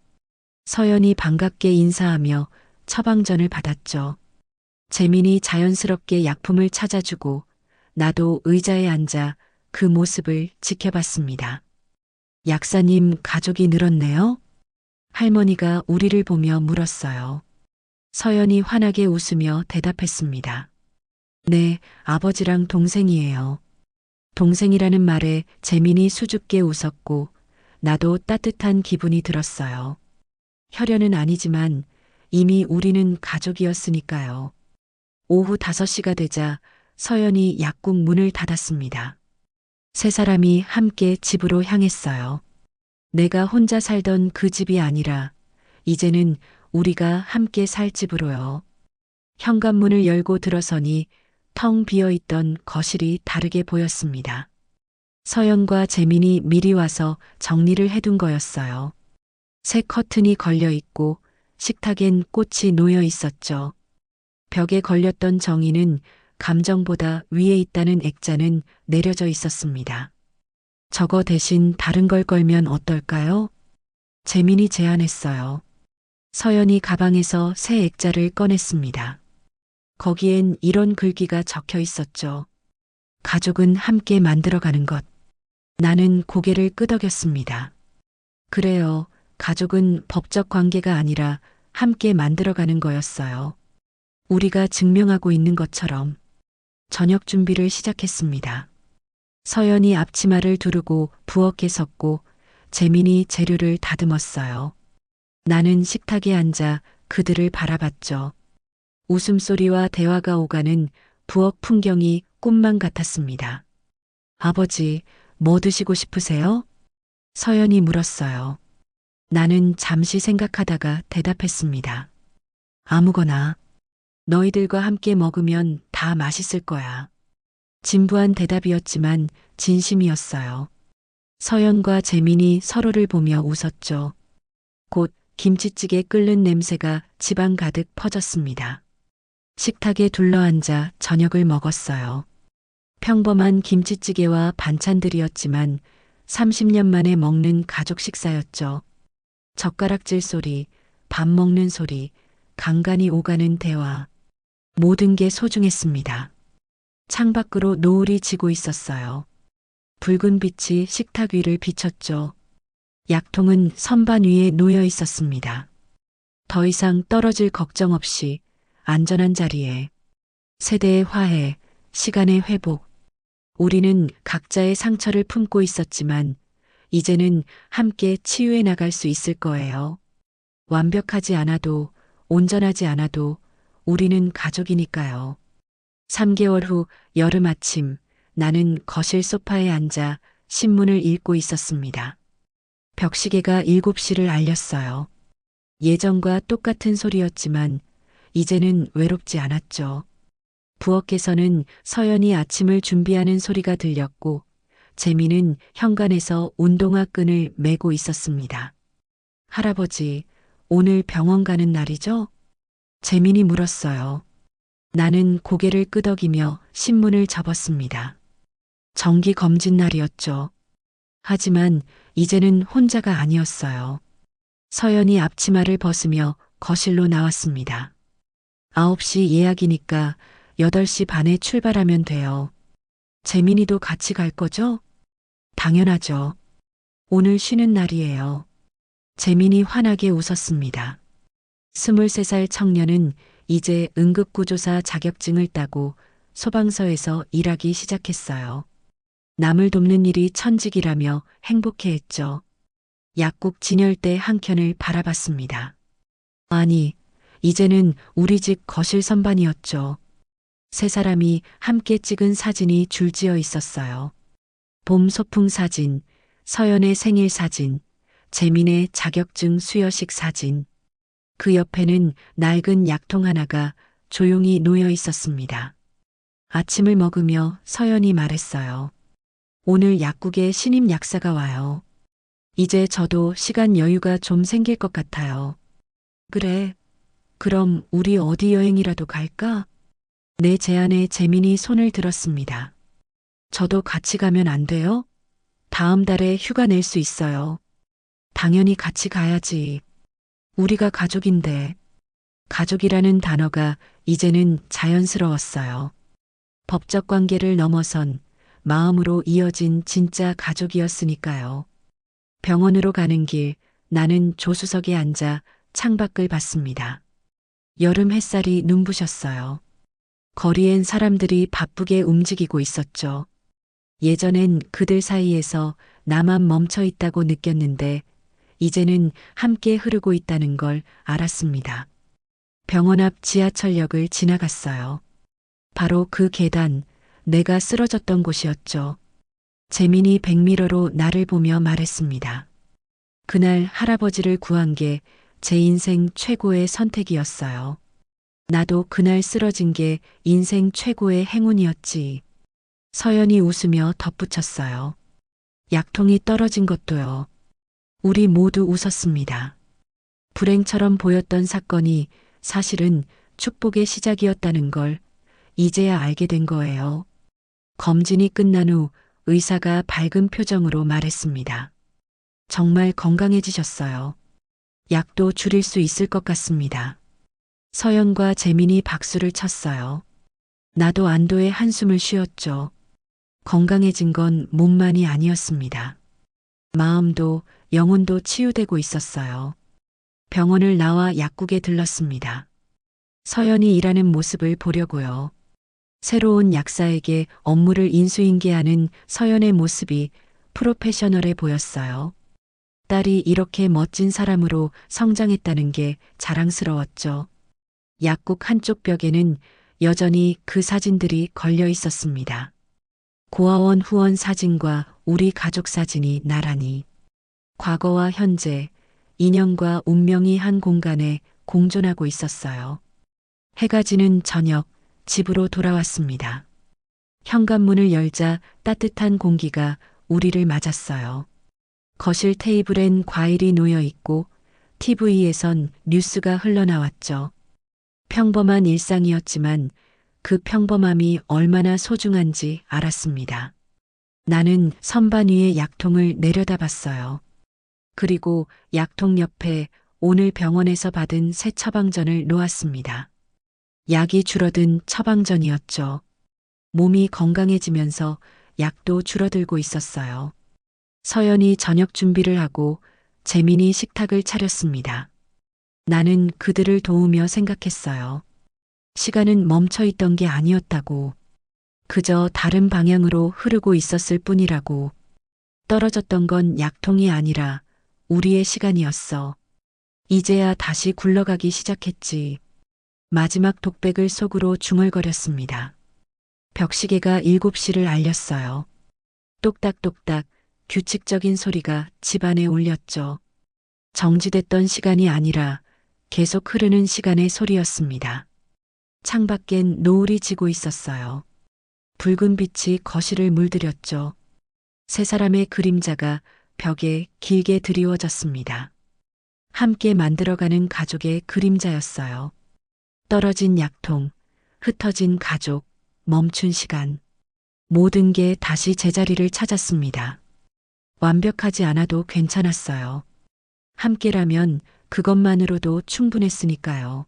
서연이 반갑게 인사하며 처방전을 받았죠. 재민이 자연스럽게 약품을 찾아주고 나도 의자에 앉아 그 모습을 지켜봤습니다. 약사님 가족이 늘었네요? 할머니가 우리를 보며 물었어요. 서연이 환하게 웃으며 대답했습니다. 네, 아버지랑 동생이에요. 동생이라는 말에 재민이 수줍게 웃었고 나도 따뜻한 기분이 들었어요. 혈연은 아니지만 이미 우리는 가족이었으니까요. 오후 5시가 되자 서연이 약국 문을 닫았습니다. 세 사람이 함께 집으로 향했어요. 내가 혼자 살던 그 집이 아니라 이제는 우리가 함께 살 집으로요. 현관문을 열고 들어서니 텅 비어있던 거실이 다르게 보였습니다. 서연과 재민이 미리 와서 정리를 해둔 거였어요. 새 커튼이 걸려 있고 식탁엔 꽃이 놓여 있었죠. 벽에 걸렸던 정의는 감정보다 위에 있다는 액자는 내려져 있었습니다. 저거 대신 다른 걸 걸면 어떨까요? 재민이 제안했어요. 서연이 가방에서 새 액자를 꺼냈습니다. 거기엔 이런 글귀가 적혀 있었죠. 가족은 함께 만들어가는 것. 나는 고개를 끄덕였습니다. 그래요. 가족은 법적 관계가 아니라 함께 만들어가는 거였어요. 우리가 증명하고 있는 것처럼. 저녁 준비를 시작했습니다. 서연이 앞치마를 두르고 부엌에 섰고 재민이 재료를 다듬었어요. 나는 식탁에 앉아 그들을 바라봤죠. 웃음소리와 대화가 오가는 부엌 풍경이 꿈만 같았습니다. 아버지, 뭐 드시고 싶으세요? 서연이 물었어요. 나는 잠시 생각하다가 대답했습니다. 아무거나. 너희들과 함께 먹으면 다 맛있을 거야. 진부한 대답이었지만 진심이었어요. 서연과 재민이 서로를 보며 웃었죠. 곧 김치찌개 끓는 냄새가 집안 가득 퍼졌습니다. 식탁에 둘러앉아 저녁을 먹었어요. 평범한 김치찌개와 반찬들이었지만 30년 만에 먹는 가족 식사였죠. 젓가락질 소리, 밥 먹는 소리, 간간이 오가는 대화. 모든 게 소중했습니다. 창밖으로 노을이 지고 있었어요. 붉은 빛이 식탁 위를 비췄죠. 약통은 선반 위에 놓여 있었습니다. 더 이상 떨어질 걱정 없이 안전한 자리에. 세대의 화해, 시간의 회복. 우리는 각자의 상처를 품고 있었지만 이제는 함께 치유해 나갈 수 있을 거예요. 완벽하지 않아도, 온전하지 않아도 우리는 가족이니까요. 3개월 후 여름 아침, 나는 거실 소파에 앉아 신문을 읽고 있었습니다. 벽시계가 7시를 알렸어요. 예전과 똑같은 소리였지만 이제는 외롭지 않았죠. 부엌에서는 서연이 아침을 준비하는 소리가 들렸고 재미는 현관에서 운동화 끈을 매고 있었습니다. 할아버지, 오늘 병원 가는 날이죠? 재민이 물었어요. 나는 고개를 끄덕이며 신문을 접었습니다. 정기 검진 날이었죠. 하지만 이제는 혼자가 아니었어요. 서연이 앞치마를 벗으며 거실로 나왔습니다. 9시 예약이니까 8시 반에 출발하면 돼요. 재민이도 같이 갈 거죠? 당연하죠. 오늘 쉬는 날이에요. 재민이 환하게 웃었습니다. 23살 청년은 이제 응급구조사 자격증을 따고 소방서에서 일하기 시작했어요. 남을 돕는 일이 천직이라며 행복해했죠. 약국 진열대 한 켠을 바라봤습니다. 아니, 이제는 우리 집 거실 선반이었죠. 세 사람이 함께 찍은 사진이 줄지어 있었어요. 봄 소풍 사진, 서연의 생일 사진, 재민의 자격증 수여식 사진. 그 옆에는 낡은 약통 하나가 조용히 놓여 있었습니다. 아침을 먹으며 서연이 말했어요. 오늘 약국에 신임 약사가 와요. 이제 저도 시간 여유가 좀 생길 것 같아요. 그래. 그럼 우리 어디 여행이라도 갈까? 내 제안에 재민이 손을 들었습니다. 저도 같이 가면 안 돼요? 다음 달에 휴가 낼 수 있어요. 당연히 같이 가야지. 우리가 가족인데. 가족이라는 단어가 이제는 자연스러웠어요. 법적 관계를 넘어선 마음으로 이어진 진짜 가족이었으니까요. 병원으로 가는 길, 나는 조수석에 앉아 창밖을 봤습니다. 여름 햇살이 눈부셨어요. 거리엔 사람들이 바쁘게 움직이고 있었죠. 예전엔 그들 사이에서 나만 멈춰 있다고 느꼈는데 이제는 함께 흐르고 있다는 걸 알았습니다. 병원 앞 지하철역을 지나갔어요. 바로 그 계단, 내가 쓰러졌던 곳이었죠. 재민이 백미러로 나를 보며 말했습니다. 그날 할아버지를 구한 게 제 인생 최고의 선택이었어요. 나도 그날 쓰러진 게 인생 최고의 행운이었지. 서연이 웃으며 덧붙였어요. 약통이 떨어진 것도요. 우리 모두 웃었습니다. 불행처럼 보였던 사건이 사실은 축복의 시작이었다는 걸 이제야 알게 된 거예요. 검진이 끝난 후 의사가 밝은 표정으로 말했습니다. 정말 건강해지셨어요. 약도 줄일 수 있을 것 같습니다. 서연과 재민이 박수를 쳤어요. 나도 안도의 한숨을 쉬었죠. 건강해진 건 몸만이 아니었습니다. 마음도 영혼도 치유되고 있었어요. 병원을 나와 약국에 들렀습니다. 서연이 일하는 모습을 보려고요. 새로운 약사에게 업무를 인수인계하는 서연의 모습이 프로페셔널해 보였어요. 딸이 이렇게 멋진 사람으로 성장했다는 게 자랑스러웠죠. 약국 한쪽 벽에는 여전히 그 사진들이 걸려 있었습니다. 고아원 후원 사진과 우리 가족 사진이 나란히. 과거와 현재, 인연과 운명이 한 공간에 공존하고 있었어요. 해가 지는 저녁, 집으로 돌아왔습니다. 현관문을 열자 따뜻한 공기가 우리를 맞았어요. 거실 테이블엔 과일이 놓여 있고 TV에선 뉴스가 흘러나왔죠. 평범한 일상이었지만 그 평범함이 얼마나 소중한지 알았습니다. 나는 선반 위에 약통을 내려다봤어요. 그리고 약통 옆에 오늘 병원에서 받은 새 처방전을 놓았습니다. 약이 줄어든 처방전이었죠. 몸이 건강해지면서 약도 줄어들고 있었어요. 서연이 저녁 준비를 하고 재민이 식탁을 차렸습니다. 나는 그들을 도우며 생각했어요. 시간은 멈춰 있던 게 아니었다고. 그저 다른 방향으로 흐르고 있었을 뿐이라고. 떨어졌던 건 약통이 아니라 우리의 시간이었어. 이제야 다시 굴러가기 시작했지. 마지막 독백을 속으로 중얼거렸습니다. 벽시계가 7시를 알렸어요. 똑딱똑딱 규칙적인 소리가 집안에 울렸죠. 정지됐던 시간이 아니라 계속 흐르는 시간의 소리였습니다. 창밖엔 노을이 지고 있었어요. 붉은 빛이 거실을 물들였죠. 세 사람의 그림자가 벽에 길게 드리워졌습니다. 함께 만들어가는 가족의 그림자였어요. 떨어진 약통, 흩어진 가족, 멈춘 시간. 모든 게 다시 제자리를 찾았습니다. 완벽하지 않아도 괜찮았어요. 함께라면 그것만으로도 충분했으니까요.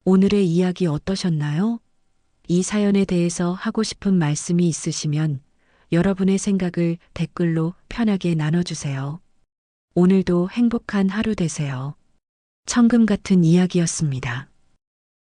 오늘의 이야기 어떠셨나요? 이 사연에 대해서 하고 싶은 말씀이 있으시면 여러분의 생각을 댓글로 편하게 나눠주세요. 오늘도 행복한 하루 되세요. 청금 같은 이야기였습니다.